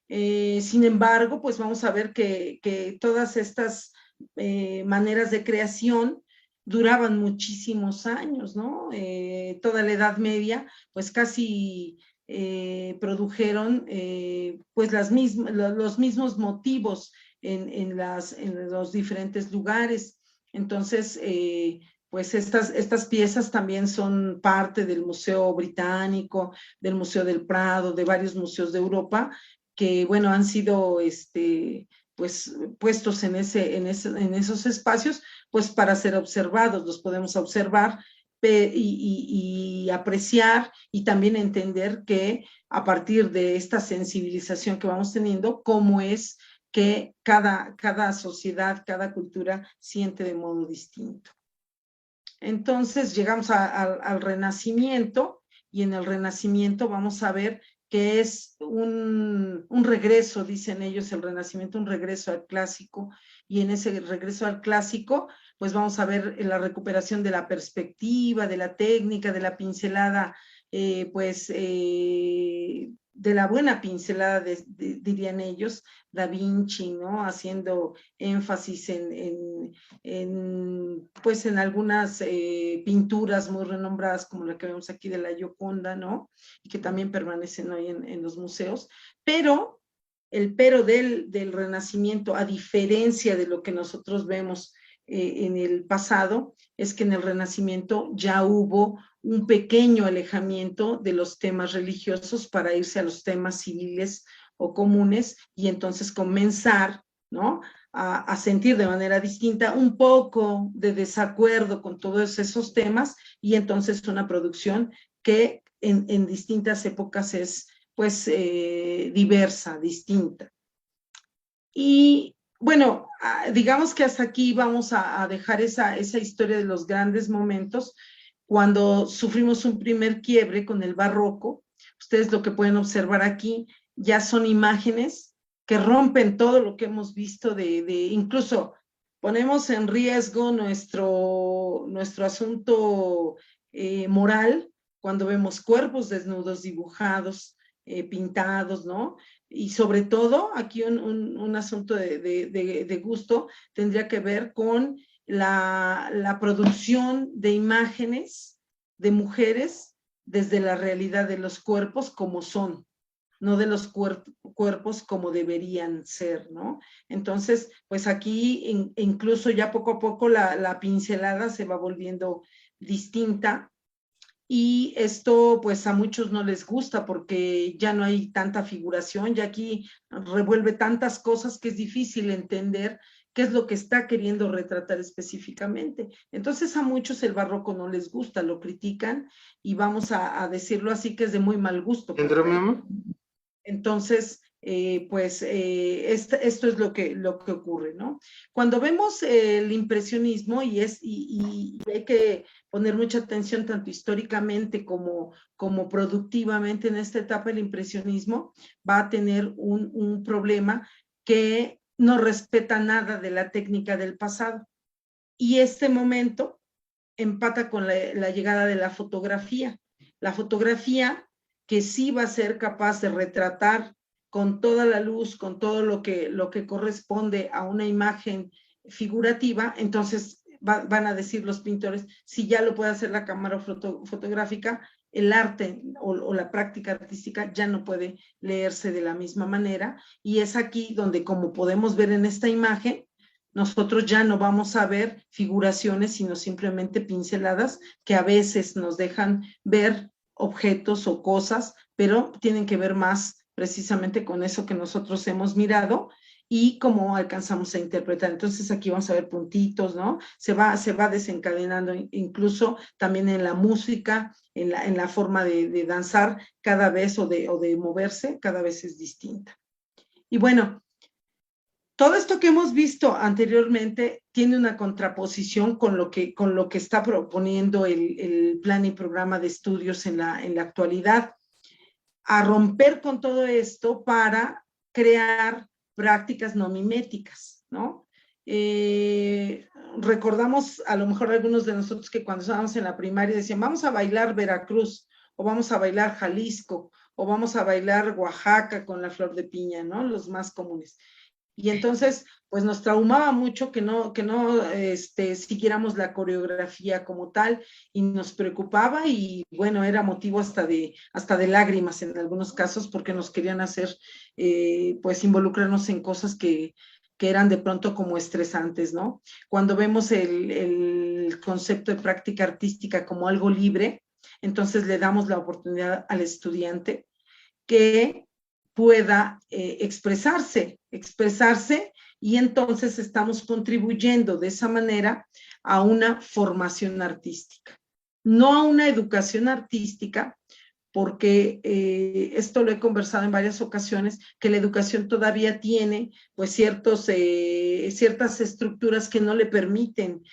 Sin embargo, pues vamos a ver que todas estas maneras de creación duraban muchísimos años, ¿no? Toda la Edad Media, pues casi produjeron pues los mismos motivos en los diferentes lugares. Entonces, pues estas piezas también son parte del Museo Británico, del Museo del Prado, de varios museos de Europa, que, bueno, han sido pues puestos en esos espacios, pues para ser observados, los podemos observar y apreciar y también entender que a partir de esta sensibilización que vamos teniendo, cómo es que cada sociedad, cada cultura siente de modo distinto. Entonces llegamos al Renacimiento, y en el Renacimiento vamos a ver que es un regreso, dicen ellos, el Renacimiento, un regreso al clásico, y en ese regreso al clásico, pues vamos a ver la recuperación de la perspectiva, de la técnica, de la pincelada, de la buena pincelada, dirían ellos, Da Vinci, ¿no? Haciendo énfasis pues en algunas pinturas muy renombradas, como la que vemos aquí de la Gioconda, ¿no? Y que también permanecen hoy en los museos. Pero el pero del Renacimiento, a diferencia de lo que nosotros vemos en el pasado, es que en el Renacimiento ya hubo un pequeño alejamiento de los temas religiosos para irse a los temas civiles o comunes, y entonces comenzar, ¿no?, a sentir de manera distinta un poco de desacuerdo con todos esos temas, y entonces una producción que en distintas épocas es pues diversa, distinta. Y bueno, digamos que hasta aquí vamos a dejar esa historia de los grandes momentos, cuando sufrimos un primer quiebre con el barroco. Ustedes lo que pueden observar aquí ya son imágenes que rompen todo lo que hemos visto incluso ponemos en riesgo nuestro asunto moral cuando vemos cuerpos desnudos dibujados, pintados, ¿no? Y sobre todo, aquí un asunto de gusto tendría que ver con la producción de imágenes de mujeres desde la realidad de los cuerpos como son, no de los cuerpos como deberían ser, ¿no? Entonces, pues aquí incluso ya poco a poco la pincelada se va volviendo distinta, y esto pues a muchos no les gusta porque ya no hay tanta figuración, ya aquí revuelve tantas cosas que es difícil entender qué es lo que está queriendo retratar específicamente. Entonces a muchos el barroco no les gusta, lo critican, y vamos a decirlo así, que es de muy mal gusto. Entonces, esto es lo que ocurre, ¿no? Cuando vemos el impresionismo, y hay que poner mucha atención tanto históricamente como productivamente en esta etapa, el impresionismo va a tener un problema que no respeta nada de la técnica del pasado. Y este momento empata con la llegada de la fotografía. La fotografía que sí va a ser capaz de retratar con toda la luz, con todo lo que corresponde a una imagen figurativa. Entonces van a decir los pintores, si ya lo puede hacer la cámara fotográfica, el arte o la práctica artística ya no puede leerse de la misma manera, y es aquí donde, como podemos ver en esta imagen, nosotros ya no vamos a ver figuraciones, sino simplemente pinceladas que a veces nos dejan ver objetos o cosas, pero tienen que ver más precisamente con eso que nosotros hemos mirado y cómo alcanzamos a interpretar. Entonces aquí vamos a ver puntitos, ¿no? Se va desencadenando incluso también en la música, en la forma de danzar cada vez, o de moverse, cada vez es distinta. Y bueno, todo esto que hemos visto anteriormente tiene una contraposición con lo que está proponiendo el plan y programa de estudios en la actualidad, a romper con todo esto para crear prácticas no miméticas, ¿no? Recordamos a lo mejor algunos de nosotros que cuando estábamos en la primaria decían, vamos a bailar Veracruz, o vamos a bailar Jalisco, o vamos a bailar Oaxaca con la flor de piña, ¿no? Los más comunes. Y entonces, pues nos traumaba mucho que no siguiéramos la coreografía como tal, y nos preocupaba, y bueno, era motivo hasta de lágrimas en algunos casos, porque nos querían hacer, pues, involucrarnos en cosas que eran de pronto como estresantes, ¿no? Cuando vemos el concepto de práctica artística como algo libre, entonces le damos la oportunidad al estudiante que pueda expresarse, y entonces estamos contribuyendo de esa manera a una formación artística, no a una educación artística, porque esto lo he conversado en varias ocasiones, que la educación todavía tiene pues ciertas estructuras que no le permiten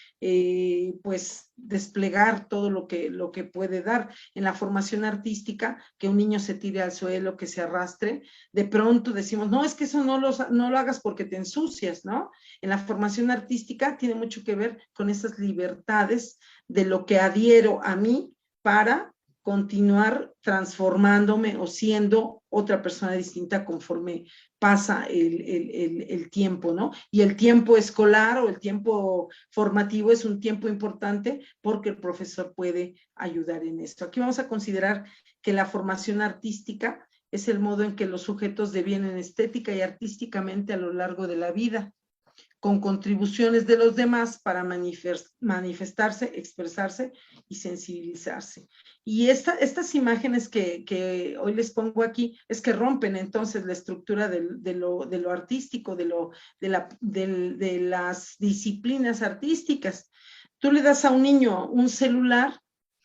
pues desplegar todo lo que puede dar. En la formación artística, que un niño se tire al suelo, que se arrastre, de pronto decimos, no, es que eso no lo hagas porque te ensucias, ¿no? En la formación artística tiene mucho que ver con esas libertades de lo que adhiero a mí para continuar transformándome o siendo otra persona distinta conforme pasa el tiempo, ¿no? Y el tiempo escolar o el tiempo formativo es un tiempo importante porque el profesor puede ayudar en esto. Aquí vamos a considerar que la formación artística es el modo en que los sujetos devienen estética y artísticamente a lo largo de la vida, con contribuciones de los demás para manifestarse, expresarse y sensibilizarse. Y estas imágenes que hoy les pongo aquí es que rompen entonces la estructura de lo artístico, de las disciplinas artísticas. Tú le das a un niño un celular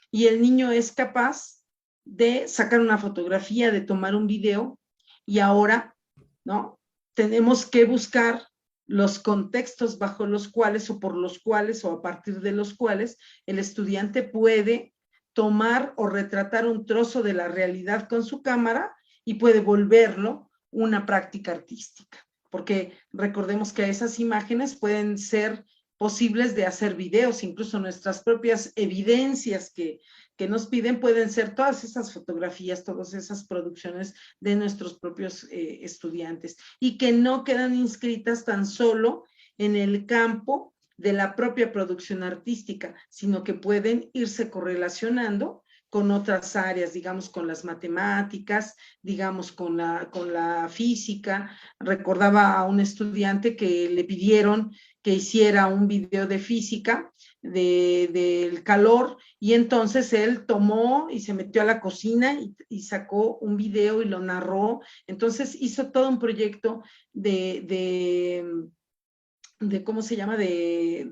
y el niño es capaz de sacar una fotografía, de tomar un video, y ahora, ¿no? Tenemos que buscar los contextos bajo los cuales o por los cuales o a partir de los cuales el estudiante puede tomar o retratar un trozo de la realidad con su cámara y puede volverlo una práctica artística, porque recordemos que esas imágenes pueden ser posibles de hacer videos, incluso nuestras propias evidencias que nos piden pueden ser todas esas fotografías, todas esas producciones de nuestros propios estudiantes y que no quedan inscritas tan solo en el campo de la propia producción artística, sino que pueden irse correlacionando con otras áreas, digamos con las matemáticas, digamos con la física. Recordaba a un estudiante que le pidieron que hiciera un video de física del calor y entonces él tomó y se metió a la cocina y sacó un video y lo narró. Entonces hizo todo un proyecto de ¿cómo se llama? De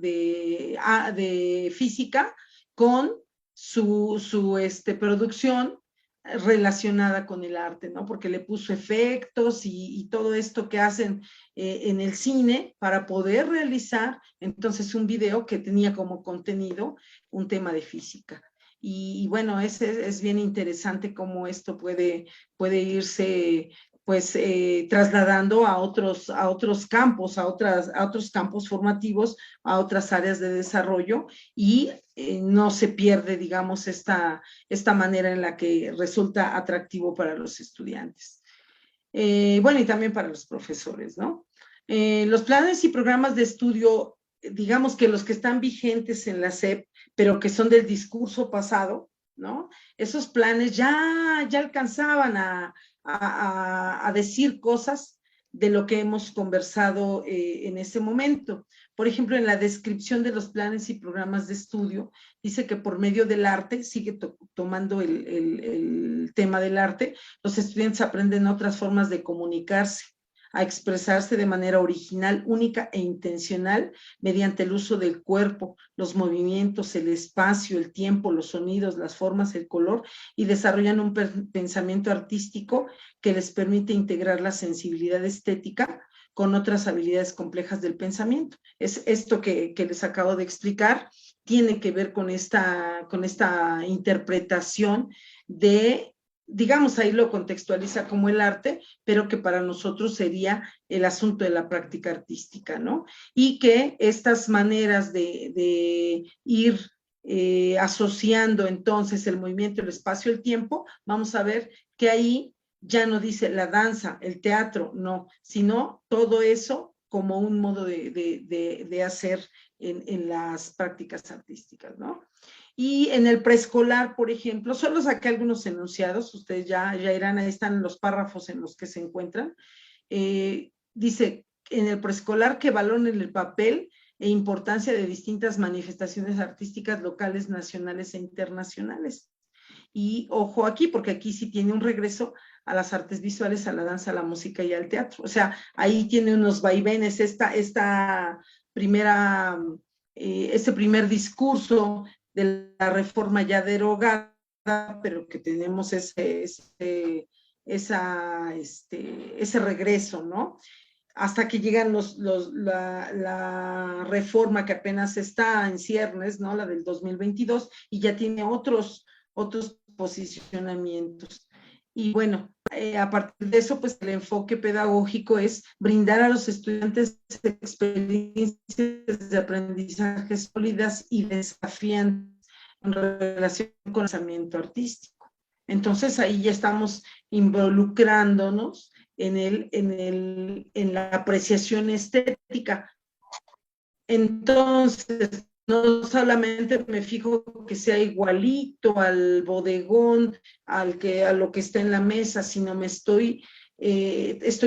física con su producción relacionada con el arte, ¿no? Porque le puso efectos y todo esto que hacen en el cine para poder realizar entonces un video que tenía como contenido un tema de física. Y bueno, es bien interesante cómo esto puede irse pues trasladando a otros campos, a otros campos formativos, a otras áreas de desarrollo y no se pierde, digamos, esta manera en la que resulta atractivo para los estudiantes. Bueno, y también para los profesores, ¿no? Los planes y programas de estudio, digamos que los que están vigentes en la SEP, pero que son del discurso pasado, ¿no? Esos planes ya alcanzaban a decir cosas de lo que hemos conversado en ese momento. Por ejemplo, en la descripción de los planes y programas de estudio, dice que por medio del arte, sigue tomando el tema del arte, los estudiantes aprenden otras formas de comunicarse, a expresarse de manera original, única e intencional mediante el uso del cuerpo, los movimientos, el espacio, el tiempo, los sonidos, las formas, el color, y desarrollan un pensamiento artístico que les permite integrar la sensibilidad estética con otras habilidades complejas del pensamiento. Es esto que les acabo de explicar, tiene que ver con esta interpretación de, digamos, ahí lo contextualiza como el arte, pero que para nosotros sería el asunto de la práctica artística, ¿no? Y que estas maneras de ir asociando entonces el movimiento, el espacio, el tiempo, vamos a ver que ahí ya no dice la danza, el teatro, no, sino todo eso como un modo de hacer en las prácticas artísticas, ¿no? Y en el preescolar, por ejemplo, solo saqué algunos enunciados, ustedes ya irán, ahí están los párrafos en los que se encuentran. Dice, en el preescolar que valoren el papel e importancia de distintas manifestaciones artísticas locales, nacionales e internacionales. Y ojo aquí, porque aquí sí tiene un regreso a las artes visuales, a la danza, a la música y al teatro. O sea, ahí tiene unos vaivenes, este primer discurso de la reforma ya derogada, pero que tenemos ese regreso, ¿no? Hasta que llegan la reforma que apenas está en ciernes, ¿no? La del 2022, y ya tiene otros posicionamientos. Y bueno, a partir de eso, pues el enfoque pedagógico es brindar a los estudiantes experiencias de aprendizaje sólidas y desafiantes en relación con el pensamiento artístico. Entonces ahí ya estamos involucrándonos en la apreciación estética. Entonces, no solamente me fijo que sea igualito al bodegón, a lo que está en la mesa, sino me estoy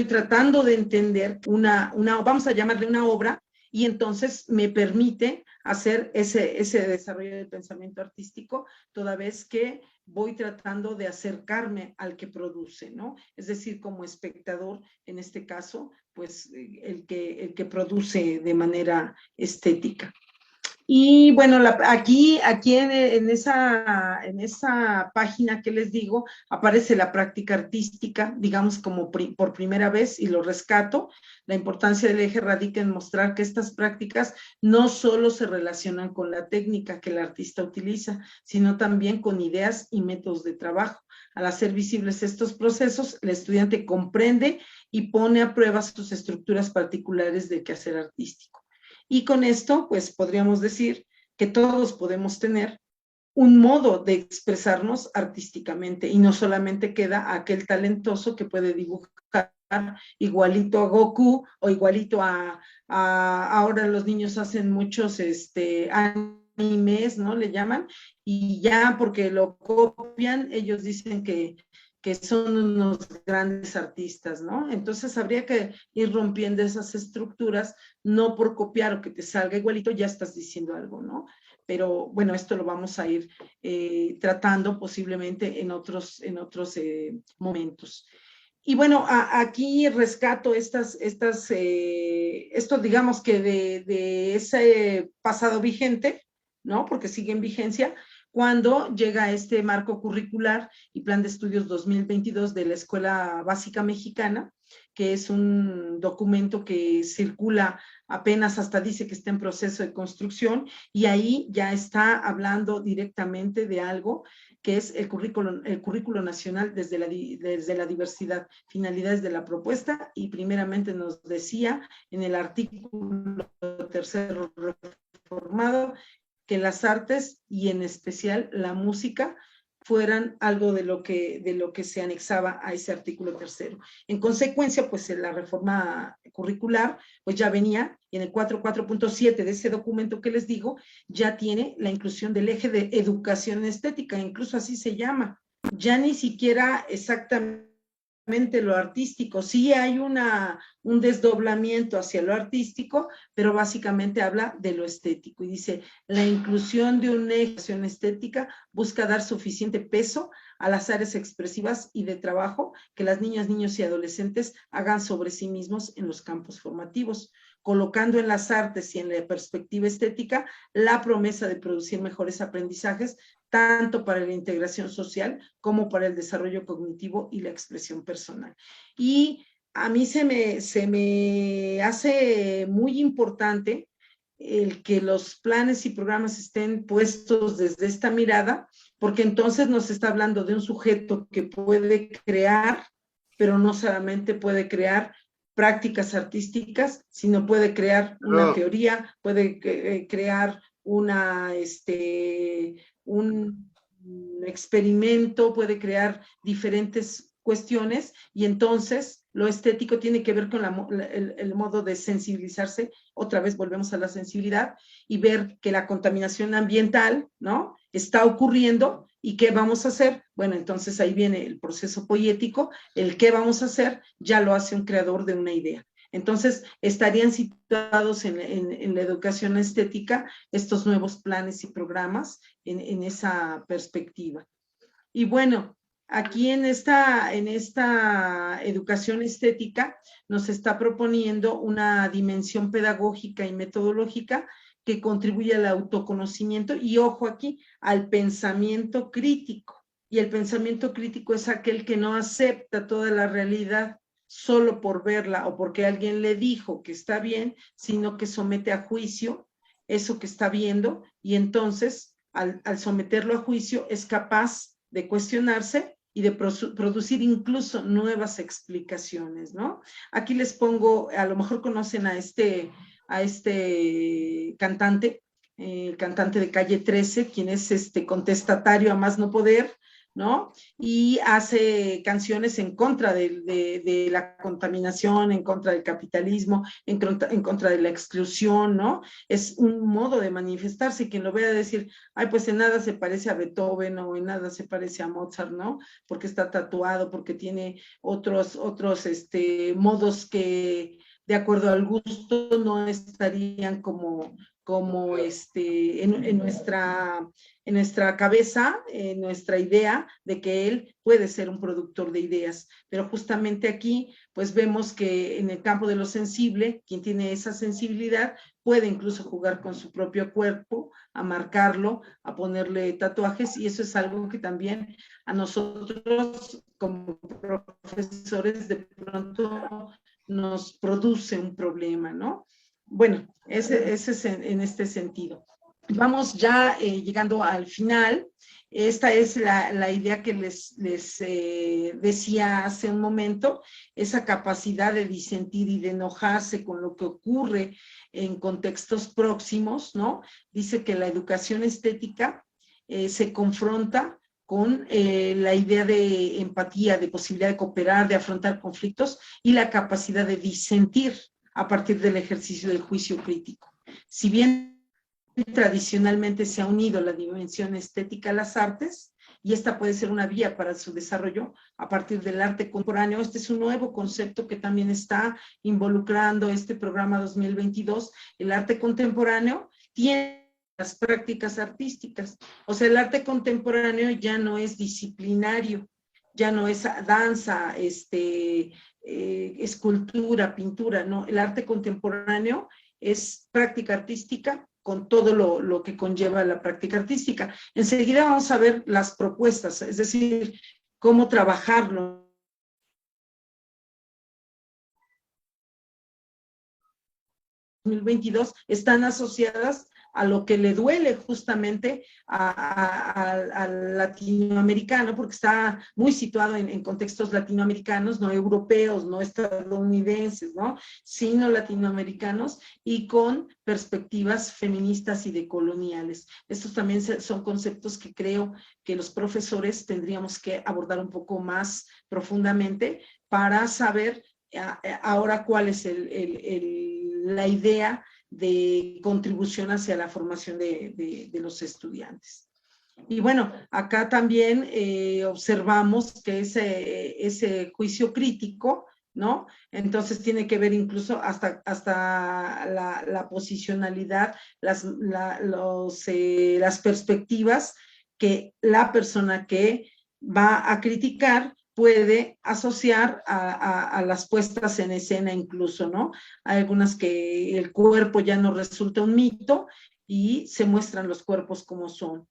tratando de entender vamos a llamarle una obra, y entonces me permite hacer ese desarrollo del pensamiento artístico, toda vez que voy tratando de acercarme al que produce, ¿no? Es decir, como espectador, en este caso, pues el que produce de manera estética. Y bueno, aquí en esa página que les digo, aparece la práctica artística, digamos como por primera vez, y lo rescato. La importancia del eje radica en mostrar que estas prácticas no solo se relacionan con la técnica que el artista utiliza, sino también con ideas y métodos de trabajo. Al hacer visibles estos procesos, el estudiante comprende y pone a prueba sus estructuras particulares de quehacer artístico. Y con esto, pues podríamos decir que todos podemos tener un modo de expresarnos artísticamente y no solamente queda aquel talentoso que puede dibujar igualito a Goku o igualito ahora los niños hacen muchos animes, ¿no? Le llaman, y ya porque lo copian, ellos dicen que son unos grandes artistas, ¿no? Entonces habría que ir rompiendo esas estructuras, no por copiar o que te salga igualito, ya estás diciendo algo, ¿no? Pero bueno, esto lo vamos a ir tratando posiblemente en otros momentos. Y bueno, aquí rescato esto digamos que de ese pasado vigente, ¿no? Porque sigue en vigencia, cuando llega este marco curricular y plan de estudios 2022 de la Escuela Básica Mexicana, que es un documento que circula apenas, hasta dice que está en proceso de construcción, y ahí ya está hablando directamente de algo que es el currículo nacional desde la diversidad, finalidades de la propuesta, y primeramente nos decía en el artículo tercero reformado que las artes y en especial la música fueran algo de lo que se anexaba a ese artículo tercero. En consecuencia, pues en la reforma curricular, pues ya venía, y en el 4.7 de ese documento que les digo, ya tiene la inclusión del eje de educación estética, incluso así se llama, ya ni siquiera exactamente lo artístico, sí hay un desdoblamiento hacia lo artístico, pero básicamente habla de lo estético y dice, la inclusión de una educación estética busca dar suficiente peso a las áreas expresivas y de trabajo que las niñas, niños y adolescentes hagan sobre sí mismos en los campos formativos, colocando en las artes y en la perspectiva estética la promesa de producir mejores aprendizajes tanto para la integración social como para el desarrollo cognitivo y la expresión personal. Y a mí se me hace muy importante el que los planes y programas estén puestos desde esta mirada, porque entonces nos está hablando de un sujeto que puede crear, pero no solamente puede crear prácticas artísticas, sino puede crear una teoría, puede crear un experimento, puede crear diferentes cuestiones, y entonces lo estético tiene que ver con el modo de sensibilizarse. Otra vez volvemos a la sensibilidad y ver que la contaminación ambiental, ¿no?, está ocurriendo. ¿Y qué vamos a hacer? Bueno, entonces ahí viene el proceso poético, el qué vamos a hacer ya lo hace un creador de una idea. Entonces, estarían situados en la educación estética estos nuevos planes y programas en esa perspectiva. Y bueno, aquí en esta educación estética nos está proponiendo una dimensión pedagógica y metodológica que contribuye al autoconocimiento y, ojo aquí, al pensamiento crítico. Y el pensamiento crítico es aquel que no acepta toda la realidad solo por verla o porque alguien le dijo que está bien, sino que somete a juicio eso que está viendo, y entonces al someterlo a juicio es capaz de cuestionarse y de producir incluso nuevas explicaciones, ¿no? Aquí les pongo, a lo mejor conocen a este cantante, el cantante de Calle 13, quien es contestatario a más no poder, ¿no? Y hace canciones en contra de la contaminación, en contra del capitalismo, en contra de la exclusión, ¿no? Es un modo de manifestarse, y quien lo vea decir, ay, pues en nada se parece a Beethoven o en nada se parece a Mozart, ¿no? Porque está tatuado, porque tiene otros modos que de acuerdo al gusto no estarían como en nuestra cabeza, en nuestra idea de que él puede ser un productor de ideas. Pero justamente aquí, pues vemos que en el campo de lo sensible, quien tiene esa sensibilidad, puede incluso jugar con su propio cuerpo, a marcarlo, a ponerle tatuajes, y eso es algo que también a nosotros como profesores de pronto nos produce un problema, ¿no? Bueno, ese es en este sentido. Vamos ya llegando al final. Esta es la idea que les decía hace un momento, esa capacidad de disentir y de enojarse con lo que ocurre en contextos próximos, ¿no? Dice que la educación estética se confronta con la idea de empatía, de posibilidad de cooperar, de afrontar conflictos y la capacidad de disentir a partir del ejercicio del juicio crítico. Si bien tradicionalmente se ha unido la dimensión estética a las artes, y esta puede ser una vía para su desarrollo a partir del arte contemporáneo. Este es un nuevo concepto que también está involucrando este programa 2022. El arte contemporáneo tiene las prácticas artísticas. O sea, el arte contemporáneo ya no es disciplinario, ya no es danza, escultura, pintura, no. El arte contemporáneo es práctica artística con todo lo que conlleva la práctica artística. Enseguida vamos a ver las propuestas, es decir, cómo trabajarlo. 2022 están asociadas a lo que le duele justamente al latinoamericano, porque está muy situado en contextos latinoamericanos, no europeos, no estadounidenses, ¿no? Sino latinoamericanos y con perspectivas feministas y decoloniales. Estos también son conceptos que creo que los profesores tendríamos que abordar un poco más profundamente para saber ahora cuál es la idea de contribución hacia la formación de los estudiantes. Y bueno, acá también observamos que ese juicio crítico, ¿no? Entonces tiene que ver incluso hasta la posicionalidad, las perspectivas que la persona que va a criticar puede asociar a las puestas en escena incluso, ¿no? Hay algunas que el cuerpo ya no resulta un mito y se muestran los cuerpos como son,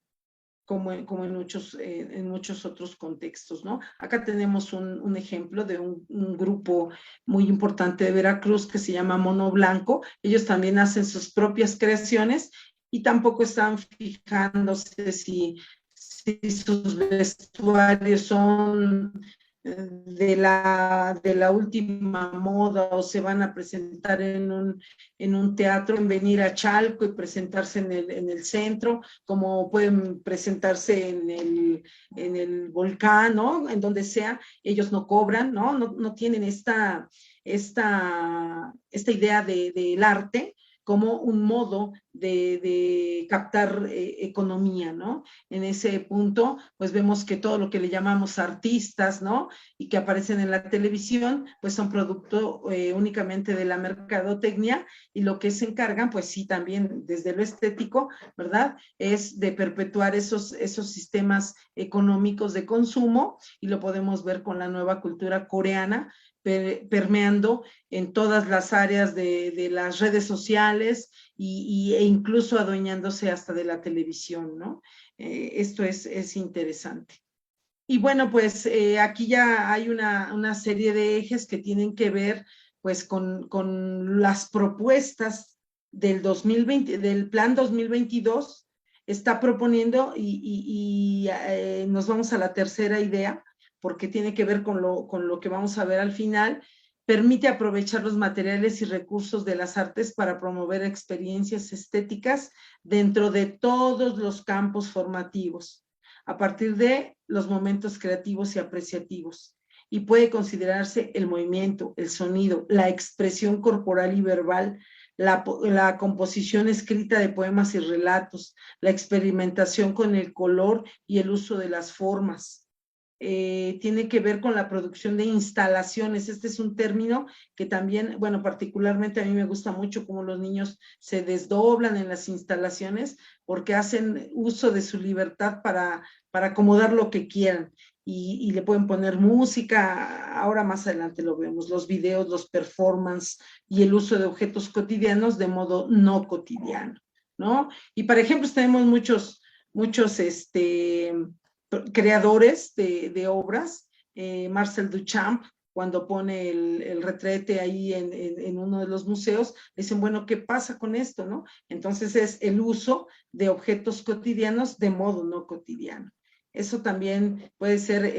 como en muchos otros contextos, ¿no? Acá tenemos un ejemplo de un grupo muy importante de Veracruz que se llama Mono Blanco. Ellos también hacen sus propias creaciones y tampoco están fijándose si sus vestuarios son de la última moda o se van a presentar en un teatro, en venir a Chalco y presentarse en el centro, como pueden presentarse en el Volcán, ¿no? En donde sea, ellos no cobran, ¿no? No tienen esta idea del arte como un modo de captar economía, ¿no? En ese punto, pues vemos que todo lo que le llamamos artistas, ¿no? Y que aparecen en la televisión, pues son producto únicamente de la mercadotecnia, y lo que se encargan, pues sí, también desde lo estético, ¿verdad? Es de perpetuar esos sistemas económicos de consumo, y lo podemos ver con la nueva cultura coreana, permeando en todas las áreas de las redes sociales e incluso adueñándose hasta de la televisión, ¿no? Esto es interesante. Y bueno, pues aquí ya hay una serie de ejes que tienen que ver pues con las propuestas del 2020, del plan 2022, está proponiendo y nos vamos a la tercera idea, porque tiene que ver con lo que vamos a ver al final. Permite aprovechar los materiales y recursos de las artes para promover experiencias estéticas dentro de todos los campos formativos, a partir de los momentos creativos y apreciativos. Y puede considerarse el movimiento, el sonido, la expresión corporal y verbal, la composición escrita de poemas y relatos, la experimentación con el color y el uso de las formas. Tiene que ver con la producción de instalaciones. Este es un término que también, bueno, particularmente a mí me gusta mucho cómo los niños se desdoblan en las instalaciones porque hacen uso de su libertad para acomodar lo que quieran. y le pueden poner música, ahora más adelante lo vemos, los videos, los performance y el uso de objetos cotidianos de modo no cotidiano, ¿no? Y para ejemplo, tenemos muchos creadores de obras, Marcel Duchamp, cuando pone el retrete ahí en uno de los museos, dicen, bueno, ¿qué pasa con esto, no? Entonces es el uso de objetos cotidianos de modo no cotidiano. Eso también puede ser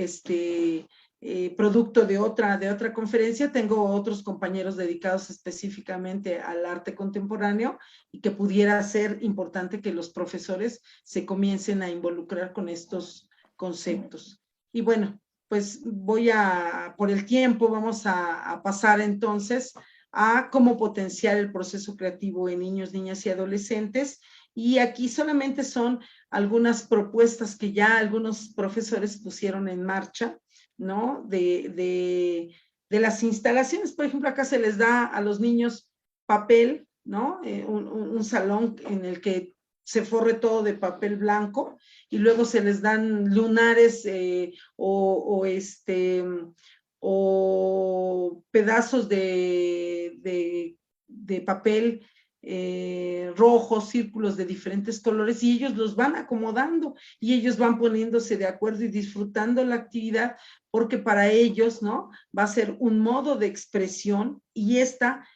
producto de otra conferencia. Tengo otros compañeros dedicados específicamente al arte contemporáneo y que pudiera ser importante que los profesores se comiencen a involucrar con estos conceptos. Y bueno, pues por el tiempo, vamos a pasar entonces a cómo potenciar el proceso creativo en niños, niñas y adolescentes. Y aquí solamente son algunas propuestas que ya algunos profesores pusieron en marcha, ¿no? De las instalaciones. Por ejemplo, acá se les da a los niños papel, ¿no? Un salón en el que se forre todo de papel blanco y luego se les dan lunares o pedazos de papel rojos, círculos de diferentes colores, y ellos los van acomodando y ellos van poniéndose de acuerdo y disfrutando la actividad, porque para ellos, ¿no? Va a ser un modo de expresión, y esta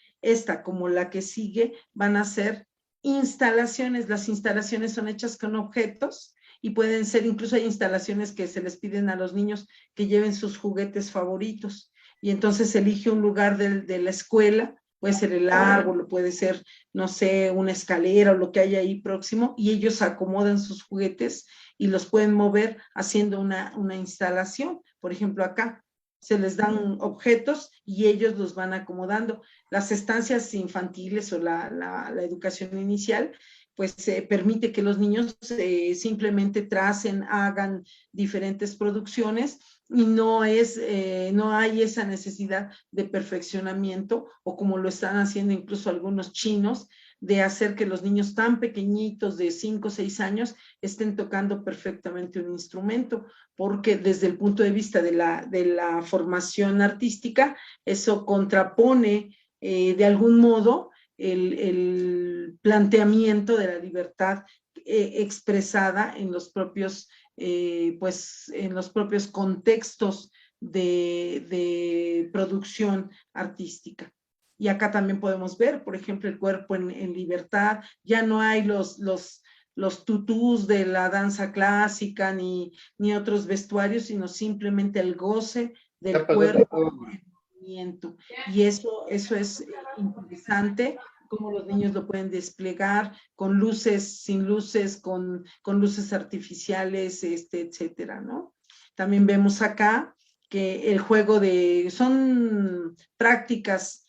como la que sigue, van a ser instalaciones. Las instalaciones son hechas con objetos y pueden ser, incluso hay instalaciones que se les piden a los niños que lleven sus juguetes favoritos, y entonces elige un lugar de la escuela, puede ser el árbol, puede ser, no sé, una escalera o lo que haya ahí próximo, y ellos acomodan sus juguetes y los pueden mover haciendo una instalación. Por ejemplo, acá se les dan objetos y ellos los van acomodando. Las estancias infantiles o la educación inicial, pues permite que los niños simplemente tracen, hagan diferentes producciones, y no hay esa necesidad de perfeccionamiento, o como lo están haciendo incluso algunos chinos, de hacer que los niños tan pequeñitos de 5 o 6 años estén tocando perfectamente un instrumento, porque desde el punto de vista de la formación artística, eso contrapone de algún modo el planteamiento de la libertad expresada en los propios en los propios contextos de producción artística. Y acá también podemos ver, por ejemplo, el cuerpo en libertad. Ya no hay los tutús de la danza clásica ni otros vestuarios, sino simplemente el goce del cuerpo, el movimiento. Y eso es interesante, cómo los niños lo pueden desplegar con luces, sin luces, con luces artificiales, etcétera, ¿no? También vemos acá que el juego son prácticas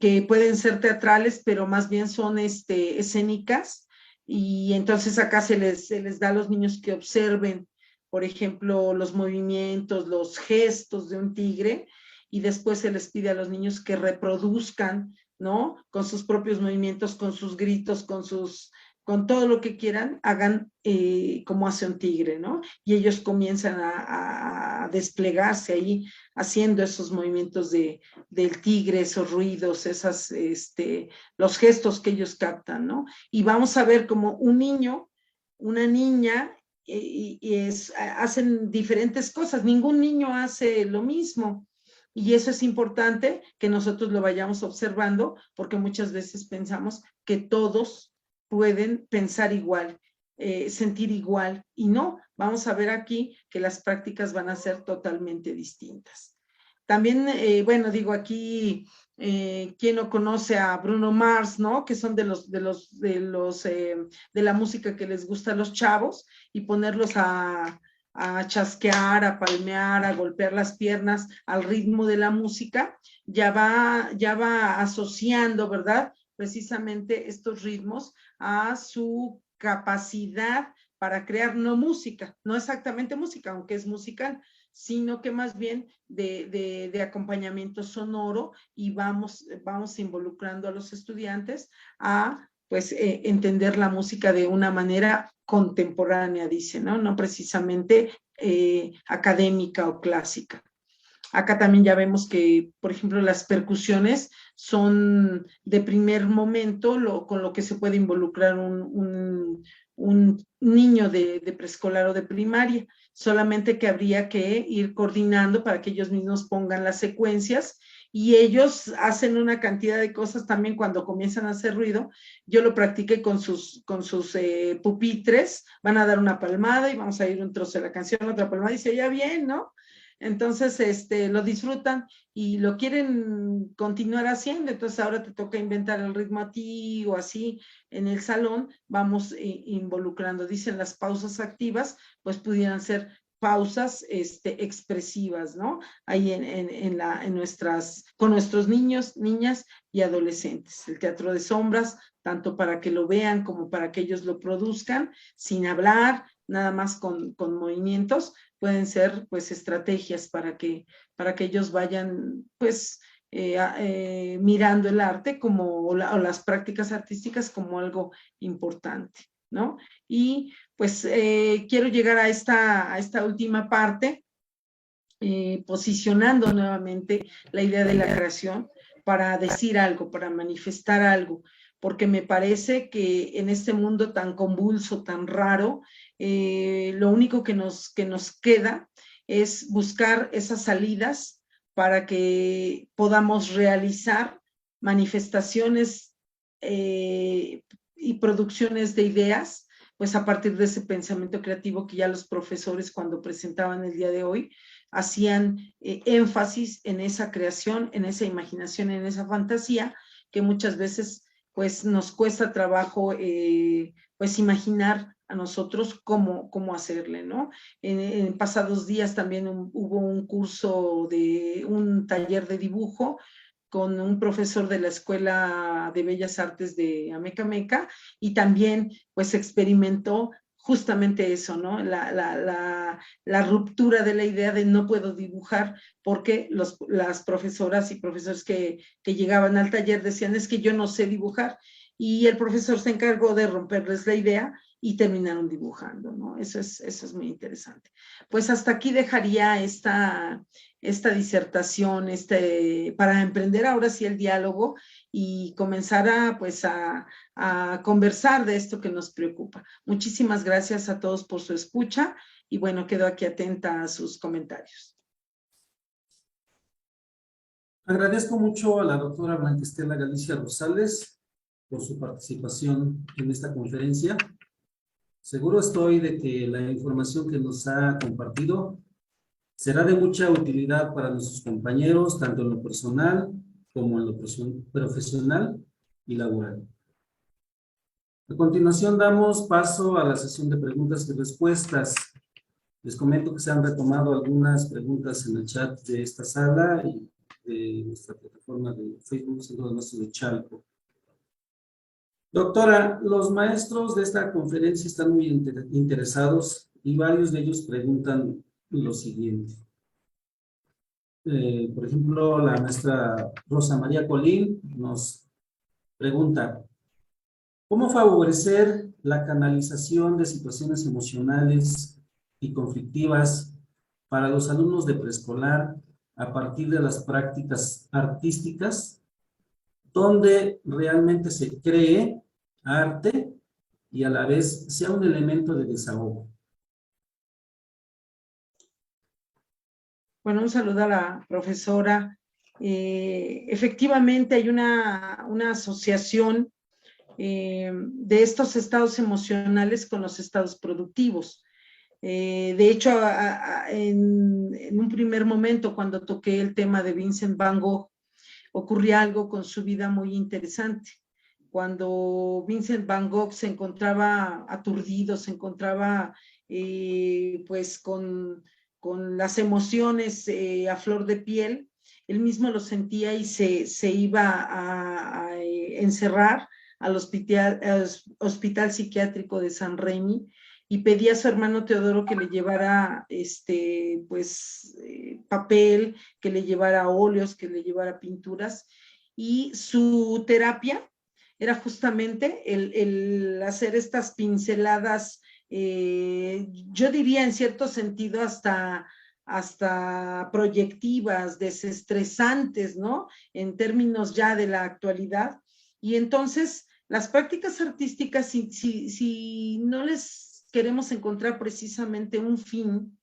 que pueden ser teatrales, pero más bien son escénicas, y entonces acá se les da a los niños que observen, por ejemplo, los movimientos, los gestos de un tigre, y después se les pide a los niños que reproduzcan, ¿no? Con sus propios movimientos, con sus gritos, con todo lo que quieran, hagan como hace un tigre, ¿no? Y ellos comienzan a desplegarse ahí, haciendo esos movimientos del tigre, esos ruidos, los gestos que ellos captan, ¿no? Y vamos a ver como un niño, una niña, hacen diferentes cosas. Ningún niño hace lo mismo. Y eso es importante que nosotros lo vayamos observando, porque muchas veces pensamos que todos pueden pensar igual, sentir igual, y no. Vamos a ver aquí que las prácticas van a ser totalmente distintas. También, bueno, digo aquí, ¿quién no conoce a Bruno Mars, no? Que son de la música que les gusta a los chavos, y ponerlos a chasquear, a palmear, a golpear las piernas al ritmo de la música, ya va asociando, ¿verdad? Precisamente estos ritmos a su capacidad para crear no música, no exactamente música, aunque es musical, sino que más bien de acompañamiento sonoro, y vamos involucrando a los estudiantes a pues entender la música de una manera contemporánea, dice, ¿no? No precisamente académica o clásica. Acá también ya vemos que, por ejemplo, las percusiones son de primer momento con lo que se puede involucrar un niño de preescolar o de primaria, solamente que habría que ir coordinando para que ellos mismos pongan las secuencias y ellos hacen una cantidad de cosas también cuando comienzan a hacer ruido. Yo lo practiqué con sus pupitres, van a dar una palmada y vamos a ir un trozo de la canción, otra palmada y se oye bien, ¿no? Entonces, lo disfrutan y lo quieren continuar haciendo, entonces ahora te toca inventar el ritmo a ti o así en el salón, vamos involucrando, dicen las pausas activas, pues pudieran ser pausas expresivas, ¿no? Ahí con nuestros niños, niñas y adolescentes. El teatro de sombras, tanto para que lo vean como para que ellos lo produzcan, sin hablar, nada más con movimientos, pueden ser pues estrategias para que ellos vayan pues mirando el arte o las prácticas artísticas como algo importante, ¿no? Y pues quiero llegar a esta última parte, posicionando nuevamente la idea de la creación para decir algo, para manifestar algo, porque me parece que en este mundo tan convulso, tan raro, lo único que nos queda es buscar esas salidas para que podamos realizar manifestaciones y producciones de ideas, pues a partir de ese pensamiento creativo que ya los profesores cuando presentaban el día de hoy hacían énfasis en esa creación, en esa imaginación, en esa fantasía, que muchas veces pues nos cuesta trabajo pues imaginar a nosotros cómo hacerle, ¿no? En pasados días también hubo un curso un taller de dibujo con un profesor de la Escuela de Bellas Artes de Amecameca y también pues experimentó justamente eso, ¿no? La ruptura de la idea de no puedo dibujar porque las profesoras y profesores que llegaban al taller decían es que yo no sé dibujar y el profesor se encargó de romperles la idea y terminaron dibujando, ¿no? Eso es muy interesante. Pues hasta aquí dejaría esta disertación, para emprender ahora sí el diálogo y comenzar a conversar de esto que nos preocupa. Muchísimas gracias a todos por su escucha y bueno, quedo aquí atenta a sus comentarios. Agradezco mucho a la doctora Blanca Estela Galicia Rosales por su participación en esta conferencia. Seguro estoy de que la información que nos ha compartido será de mucha utilidad para nuestros compañeros, tanto en lo personal como en lo profesional y laboral. A continuación damos paso a la sesión de preguntas y respuestas. Les comento que se han retomado algunas preguntas en el chat de esta sala y de nuestra plataforma de Facebook, Centro de Maestros de Chalco. Doctora, los maestros de esta conferencia están muy interesados y varios de ellos preguntan lo siguiente. Por ejemplo, la maestra Rosa María Colín nos pregunta, ¿cómo favorecer la canalización de situaciones emocionales y conflictivas para los alumnos de preescolar a partir de las prácticas artísticas donde realmente se cree arte y a la vez sea un elemento de desahogo? Bueno, un saludo a la profesora. Efectivamente hay una asociación de estos estados emocionales con los estados productivos. De hecho, en un primer momento, cuando toqué el tema de Vincent Van Gogh, ocurría algo con su vida muy interesante. Cuando Vincent Van Gogh se encontraba aturdido, se encontraba pues con las emociones a flor de piel, él mismo lo sentía y se iba a encerrar al hospital psiquiátrico de San Remi y pedía a su hermano Teodoro que le llevara papel, que le llevara óleos, que le llevara pinturas, y su terapia era justamente el hacer estas pinceladas yo diría en cierto sentido hasta proyectivas, desestresantes, ¿no? En términos ya de la actualidad. Y entonces, las prácticas artísticas, si no les queremos encontrar precisamente un fin,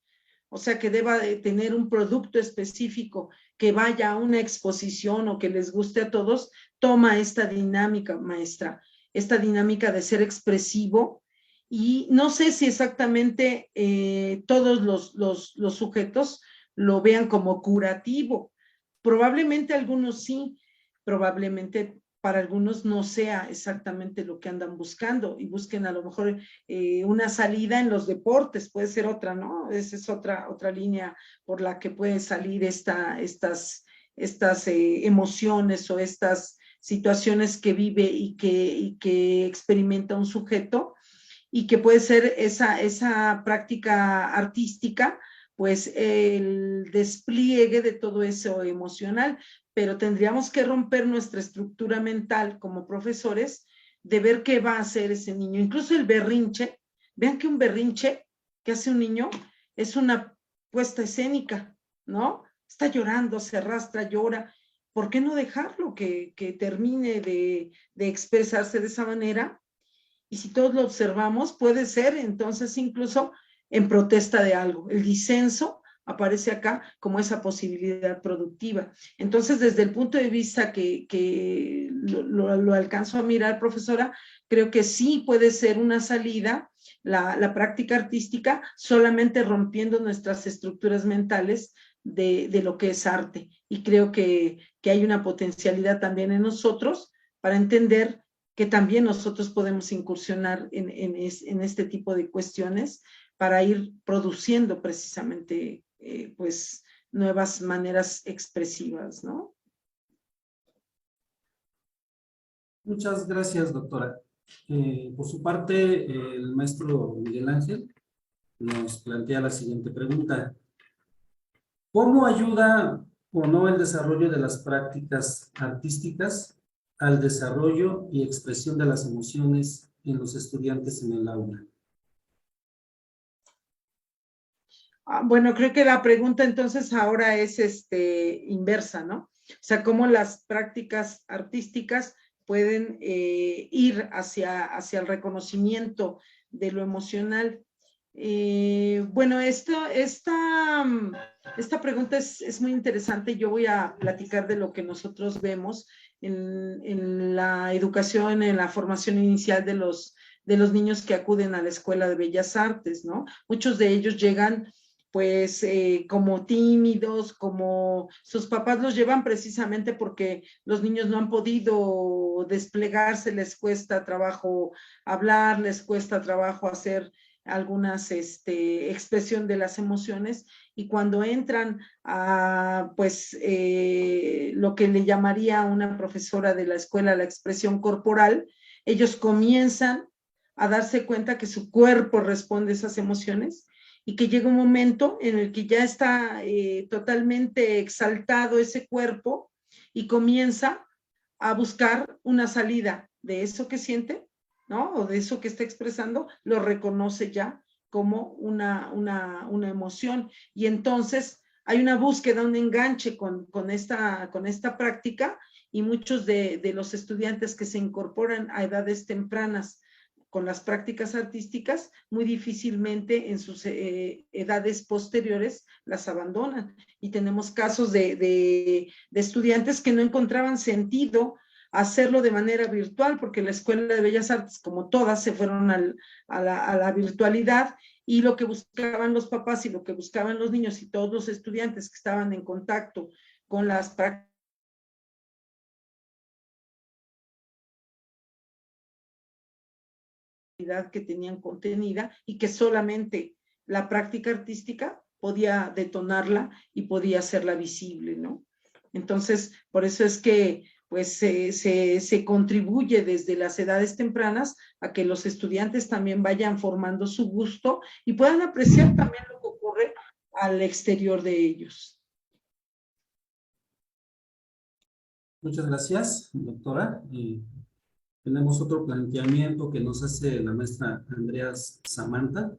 o sea, que deba de tener un producto específico que vaya a una exposición o que les guste a todos, toma esta dinámica, maestra, esta dinámica de ser expresivo. Y no sé si exactamente todos los sujetos lo vean como curativo. Probablemente algunos sí, probablemente para algunos no sea exactamente lo que andan buscando y busquen a lo mejor una salida en los deportes, puede ser otra, ¿no? Esa es otra línea por la que puede salir estas emociones o estas situaciones que vive y que experimenta un sujeto, y que puede ser esa práctica artística, pues el despliegue de todo eso emocional, pero tendríamos que romper nuestra estructura mental como profesores de ver qué va a hacer ese niño. Incluso el berrinche, vean que un berrinche que hace un niño es una puesta escénica, ¿no? Está llorando, se arrastra, llora. ¿Por qué no dejarlo que termine de expresarse de esa manera? Y si todos lo observamos, puede ser entonces incluso en protesta de algo. El disenso aparece acá como esa posibilidad productiva. Entonces, desde el punto de vista que lo alcanzo a mirar, profesora, creo que sí puede ser una salida la práctica artística, solamente rompiendo nuestras estructuras mentales de lo que es arte. Y creo que hay una potencialidad también en nosotros para entender que también nosotros podemos incursionar en este tipo de cuestiones para ir produciendo precisamente pues nuevas maneras expresivas, ¿no? Muchas gracias, doctora. Por su parte, el maestro Miguel Ángel nos plantea la siguiente pregunta. ¿Cómo ayuda o no el desarrollo de las prácticas artísticas al desarrollo y expresión de las emociones en los estudiantes en el aula? Bueno, creo que la pregunta entonces ahora es inversa, ¿no? O sea, cómo las prácticas artísticas pueden ir hacia el reconocimiento de lo emocional. Bueno, esta pregunta es muy interesante. Yo voy a platicar de lo que nosotros vemos en la educación, en la formación inicial de los niños que acuden a la Escuela de Bellas Artes, ¿no? Muchos de ellos llegan pues como tímidos, como sus papás los llevan precisamente porque los niños no han podido desplegarse, les cuesta trabajo hablar, les cuesta trabajo hacer algunas expresión de las emociones, y cuando entran a pues lo que le llamaría una profesora de la escuela la expresión corporal, ellos comienzan a darse cuenta que su cuerpo responde a esas emociones y que llega un momento en el que ya está totalmente exaltado ese cuerpo y comienza a buscar una salida de eso que siente, ¿no? O de eso que está expresando, lo reconoce ya como una emoción. Y entonces hay una búsqueda, un enganche con esta práctica, y muchos de los estudiantes que se incorporan a edades tempranas con las prácticas artísticas, muy difícilmente en sus edades posteriores las abandonan. Y tenemos casos de estudiantes que no encontraban sentido hacerlo de manera virtual, porque la Escuela de Bellas Artes, como todas, se fueron a la virtualidad, y lo que buscaban los papás y lo que buscaban los niños y todos los estudiantes que estaban en contacto con las prácticas que tenían contenida, y que solamente la práctica artística podía detonarla y podía hacerla visible, ¿no? Entonces, por eso es que pues se contribuye desde las edades tempranas a que los estudiantes también vayan formando su gusto y puedan apreciar también lo que ocurre al exterior de ellos. Muchas gracias, doctora. Tenemos otro planteamiento que nos hace la maestra Andrea Samantha.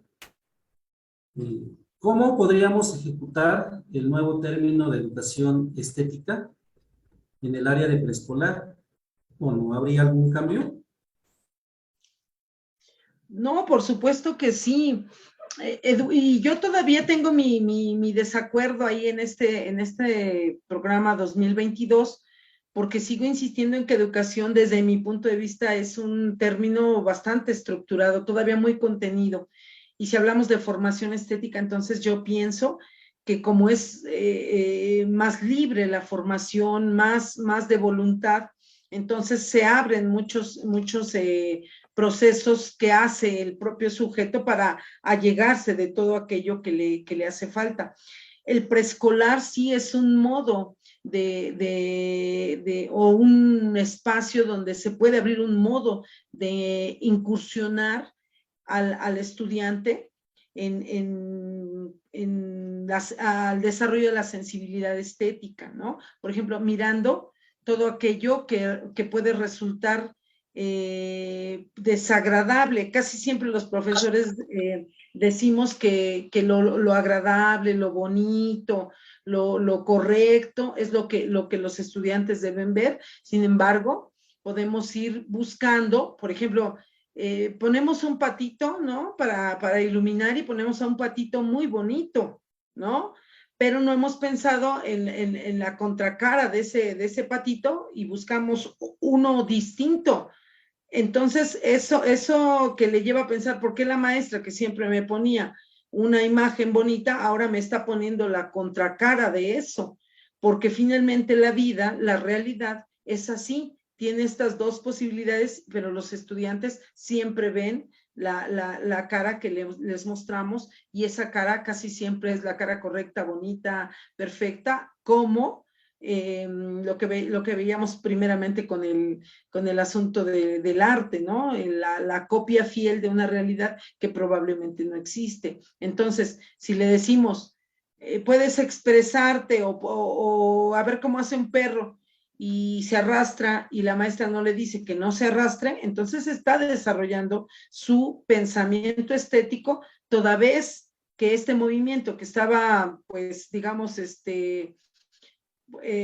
¿Cómo podríamos ejecutar el nuevo término de educación estética en el área de preescolar? ¿O no habría algún cambio? No, por supuesto que sí. Y yo todavía tengo mi desacuerdo ahí en este programa 2022, porque sigo insistiendo en que educación, desde mi punto de vista, es un término bastante estructurado, todavía muy contenido. Y si hablamos de formación estética, entonces yo pienso que como es más libre la formación, más de voluntad, entonces se abren muchos procesos que hace el propio sujeto para allegarse de todo aquello que le hace falta. El preescolar sí es un modo o un espacio donde se puede abrir un modo de incursionar al estudiante al desarrollo de la sensibilidad estética, ¿no? Por ejemplo, mirando todo aquello que puede resultar desagradable. Casi siempre los profesores decimos que lo agradable, lo bonito, lo correcto es lo que los estudiantes deben ver. Sin embargo, podemos ir buscando, por ejemplo, ponemos un patito, ¿no? Para iluminar, y ponemos a un patito muy bonito, ¿no? Pero no hemos pensado en la contracara de ese patito y buscamos uno distinto. Entonces, eso que le lleva a pensar, ¿por qué la maestra que siempre me ponía una imagen bonita, ahora me está poniendo la contracara de eso? Porque finalmente la vida, la realidad es así, tiene estas dos posibilidades, pero los estudiantes siempre ven la cara que les mostramos, y esa cara casi siempre es la cara correcta, bonita, perfecta, como lo que veíamos primeramente con el asunto del arte, ¿no? La copia fiel de una realidad que probablemente no existe. Entonces, si le decimos, puedes expresarte o a ver cómo hace un perro, y se arrastra, y la maestra no le dice que no se arrastre, entonces está desarrollando su pensamiento estético, toda vez que este movimiento que estaba, pues, digamos,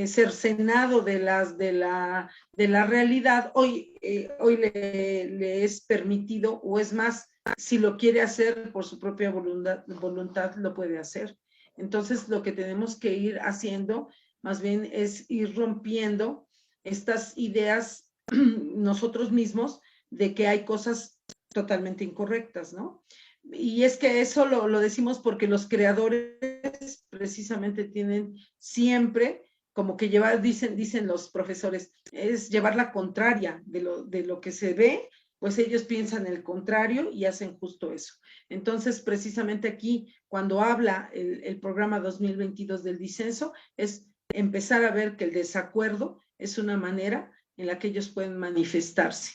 cercenado de la realidad, hoy le es permitido, o es más, si lo quiere hacer por su propia voluntad, lo puede hacer. Entonces, lo que tenemos que ir haciendo, más bien, es ir rompiendo estas ideas nosotros mismos de que hay cosas totalmente incorrectas, ¿no? Y es que eso lo decimos porque los creadores precisamente tienen siempre como que llevar, dicen los profesores, es llevar la contraria de lo que se ve, pues ellos piensan el contrario y hacen justo eso. Entonces, precisamente aquí, cuando habla el programa 2022 del disenso, es empezar a ver que el desacuerdo es una manera en la que ellos pueden manifestarse.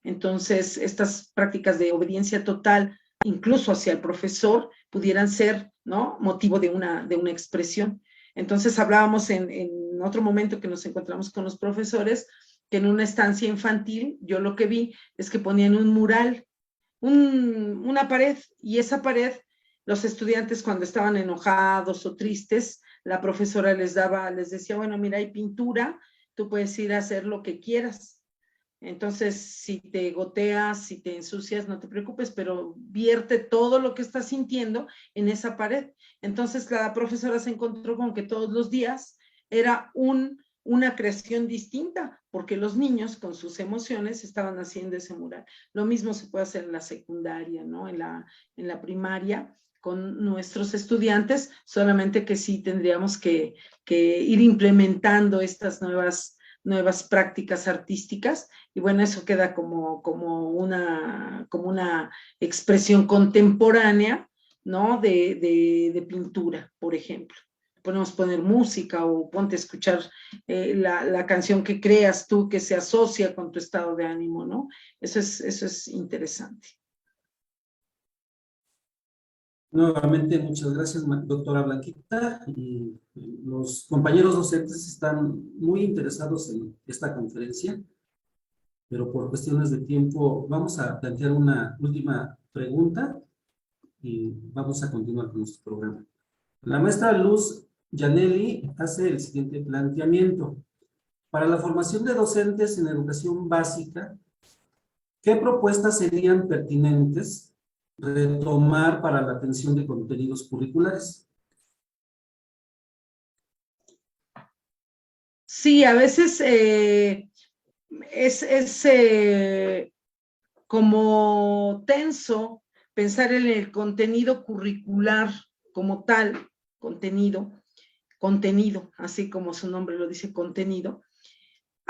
Entonces, estas prácticas de obediencia total, incluso hacia el profesor, pudieran ser, ¿no?, motivo de una expresión. Entonces hablábamos en otro momento que nos encontramos con los profesores, que en una estancia infantil yo lo que vi es que ponían un mural, una pared, y esa pared, los estudiantes cuando estaban enojados o tristes, la profesora les decía, bueno, mira, hay pintura, tú puedes ir a hacer lo que quieras. Entonces, si te goteas, si te ensucias, no te preocupes, pero vierte todo lo que estás sintiendo en esa pared. Entonces, la profesora se encontró con que todos los días era una creación distinta, porque los niños con sus emociones estaban haciendo ese mural. Lo mismo se puede hacer en la secundaria, ¿no? En la primaria, con nuestros estudiantes, solamente que sí tendríamos que ir implementando estas nuevas prácticas artísticas, y bueno, eso queda como una expresión contemporánea, ¿no? De pintura, por ejemplo. Podemos poner música o ponte a escuchar la canción que creas tú, que se asocia con tu estado de ánimo, ¿no? Eso es interesante. Nuevamente, muchas gracias, doctora Blanquita. Y los compañeros docentes están muy interesados en esta conferencia. pero por cuestiones de tiempo vamos a plantear una última pregunta y vamos a continuar con nuestro programa. La maestra Luz Yaneli hace el siguiente planteamiento. Para la formación de docentes en educación básica, ¿qué propuestas serían pertinentes retomar para la atención de contenidos curriculares? Sí, a veces como tenso pensar en el contenido curricular como tal, contenido, así como su nombre lo dice, contenido,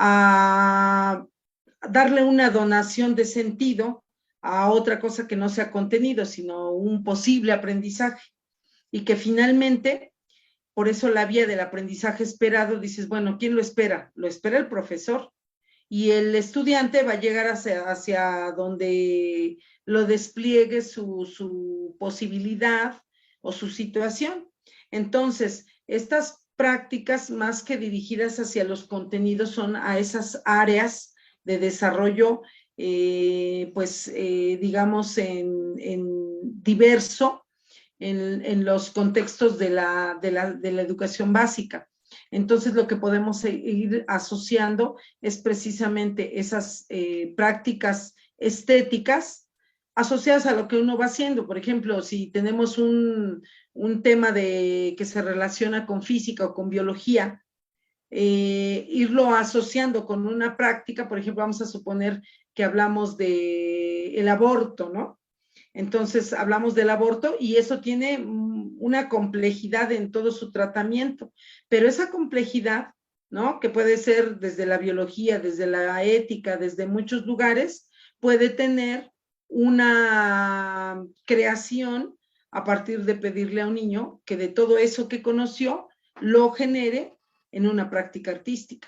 a darle una donación de sentido a otra cosa que no sea contenido, sino un posible aprendizaje. Y que finalmente, por eso la vía del aprendizaje esperado, dices, bueno, ¿quién lo espera? Lo espera el profesor. Y el estudiante va a llegar hacia donde lo despliegue su posibilidad o su situación. Entonces, estas prácticas, más que dirigidas hacia los contenidos, son a esas áreas de desarrollo, digamos, en diverso, en los contextos de la educación básica. Entonces, lo que podemos ir asociando es precisamente esas prácticas estéticas asociadas a lo que uno va haciendo. Por ejemplo, si tenemos un tema que se relaciona con física o con biología, irlo asociando con una práctica. Por ejemplo, vamos a suponer que hablamos del aborto, ¿no? Entonces, hablamos del aborto y eso tiene una complejidad en todo su tratamiento, pero esa complejidad, ¿no? Que puede ser desde la biología, desde la ética, desde muchos lugares, puede tener una creación a partir de pedirle a un niño que de todo eso que conoció lo genere en una práctica artística.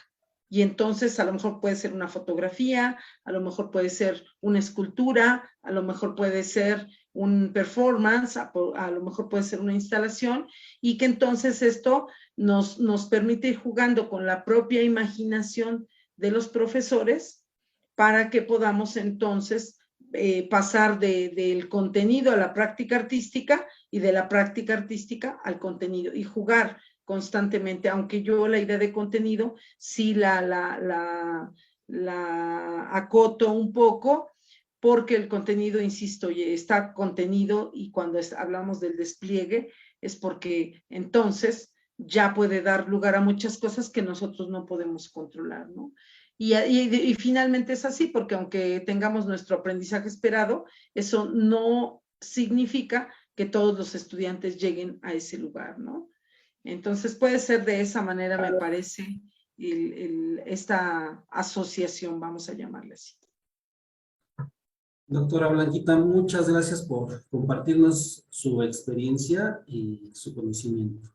Y entonces a lo mejor puede ser una fotografía, a lo mejor puede ser una escultura, a lo mejor puede ser un performance, a lo mejor puede ser una instalación, y que entonces esto nos permite ir jugando con la propia imaginación de los profesores para que podamos entonces pasar del contenido a la práctica artística y de la práctica artística al contenido y jugar constantemente, aunque yo la idea de contenido sí la acoto un poco, porque el contenido, insisto, está contenido, y cuando hablamos del despliegue es porque entonces ya puede dar lugar a muchas cosas que nosotros no podemos controlar, ¿no? Y finalmente es así, porque aunque tengamos nuestro aprendizaje esperado, eso no significa que todos los estudiantes lleguen a ese lugar, ¿no? Entonces puede ser de esa manera, me parece, esta asociación, vamos a llamarle así. Doctora Blanquita, muchas gracias por compartirnos su experiencia y su conocimiento.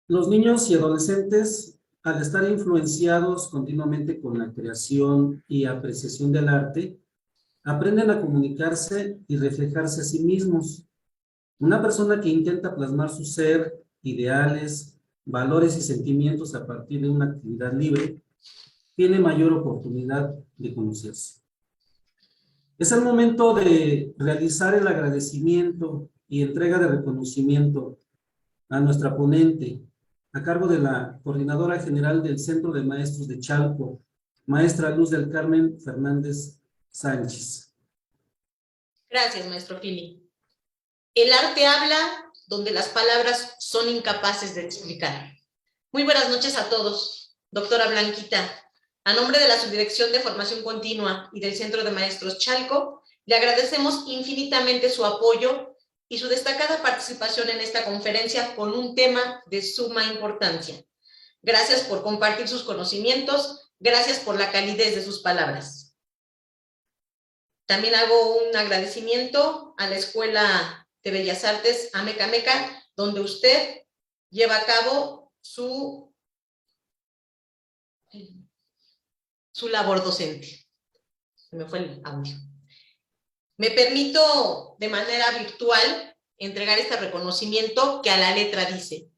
Los niños y adolescentes, al estar influenciados continuamente con la creación y apreciación del arte, aprenden a comunicarse y reflejarse a sí mismos. Una persona que intenta plasmar su ser, ideales, valores y sentimientos a partir de una actividad libre, tiene mayor oportunidad de conocerse. Es el momento de realizar el agradecimiento y entrega de reconocimiento a nuestra ponente, a cargo de la Coordinadora General del Centro de Maestros de Chalco, maestra Luz del Carmen Fernández Sánchez. Gracias, maestro Fili. El arte habla donde las palabras son incapaces de explicar. Muy buenas noches a todos. Doctora Blanquita, a nombre de la Subdirección de Formación Continua y del Centro de Maestros Chalco, le agradecemos infinitamente su apoyo y su destacada participación en esta conferencia con un tema de suma importancia. Gracias por compartir sus conocimientos, gracias por la calidez de sus palabras. También hago un agradecimiento a la Escuela de Bellas Artes Ameca Meca, donde usted lleva a cabo su labor docente. Se me fue el audio. Me permito de manera virtual entregar este reconocimiento que a la letra dice: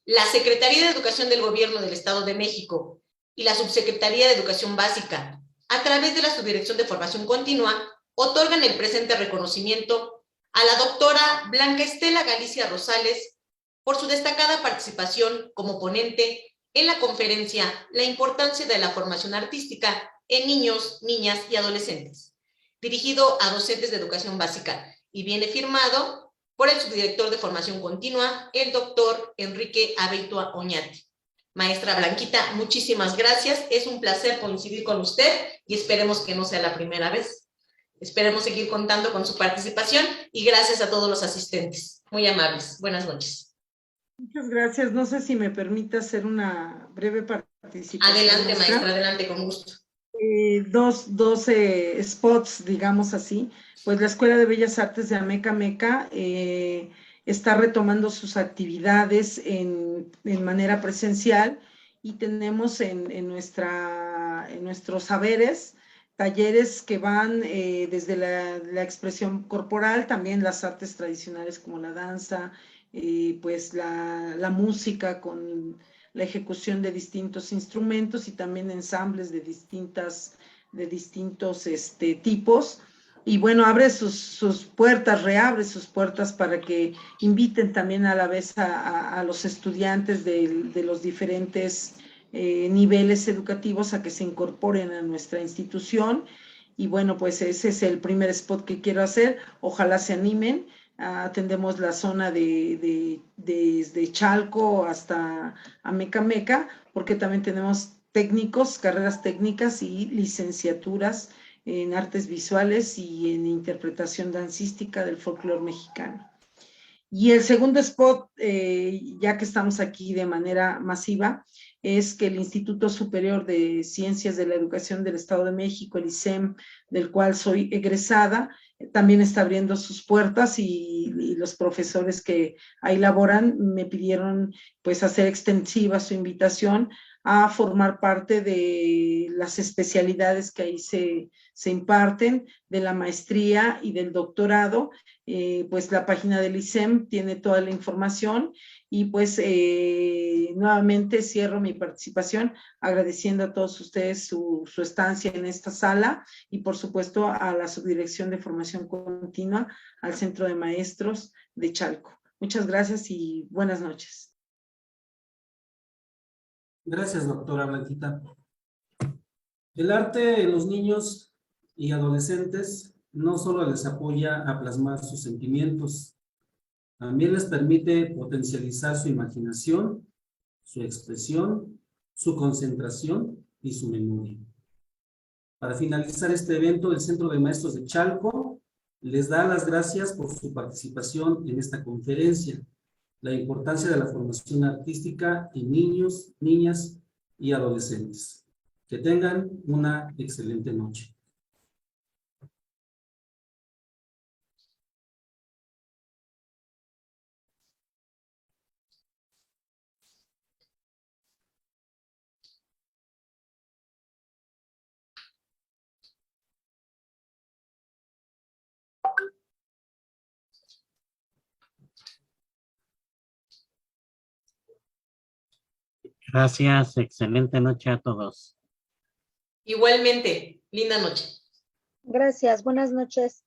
la Secretaría de Educación del Gobierno del Estado de México y la Subsecretaría de Educación Básica, a través de la Subdirección de Formación Continua, otorgan el presente reconocimiento a la doctora Blanca Estela Galicia Rosales por su destacada participación como ponente en la conferencia La importancia de la formación artística en niños, niñas y adolescentes, dirigido a docentes de educación básica, y viene firmado por el subdirector de Formación Continua, el doctor Enrique Abeitua Oñate. Maestra Blanquita, muchísimas gracias. Es un placer coincidir con usted y esperemos que no sea la primera vez. Esperemos seguir contando con su participación y gracias a todos los asistentes. Muy amables. Buenas noches. Muchas gracias. No sé si me permite hacer una breve participación. Adelante, maestra, adelante, con gusto. Dos spots, digamos así. Pues la Escuela de Bellas Artes de Amecameca está retomando sus actividades en manera presencial y tenemos en nuestros saberes talleres que van desde la expresión corporal, también las artes tradicionales como la danza, pues la música con la ejecución de distintos instrumentos y también ensambles de distintos tipos. Y bueno, abre sus puertas, reabre sus puertas para que inviten también a la vez a los estudiantes de los diferentes niveles educativos a que se incorporen a nuestra institución. Y bueno, pues ese es el primer spot que quiero hacer. Ojalá se animen. Atendemos la zona desde Chalco hasta Amecameca, porque también tenemos técnicos, carreras técnicas y licenciaturas en artes visuales y en interpretación dancística del folclore mexicano. Y el segundo spot, ya que estamos aquí de manera masiva, es que el Instituto Superior de Ciencias de la Educación del Estado de México, el ISEM, del cual soy egresada, también está abriendo sus puertas y los profesores que ahí laboran me pidieron pues hacer extensiva su invitación a formar parte de las especialidades que ahí se imparten, de la maestría y del doctorado. Pues la página del ISEM tiene toda la información y pues nuevamente cierro mi participación agradeciendo a todos ustedes su estancia en esta sala y por supuesto a la Subdirección de Formación Continua, al Centro de Maestros de Chalco. Muchas gracias y buenas noches. Gracias, doctora Blanquita. El arte en los niños y adolescentes no solo les apoya a plasmar sus sentimientos, también les permite potencializar su imaginación, su expresión, su concentración y su memoria. Para finalizar este evento, el Centro de Maestros de Chalco les da las gracias por su participación en esta conferencia, la importancia de la formación artística en niños, niñas y adolescentes. Que tengan una excelente noche. Gracias, excelente noche a todos. Igualmente, linda noche. Gracias, buenas noches.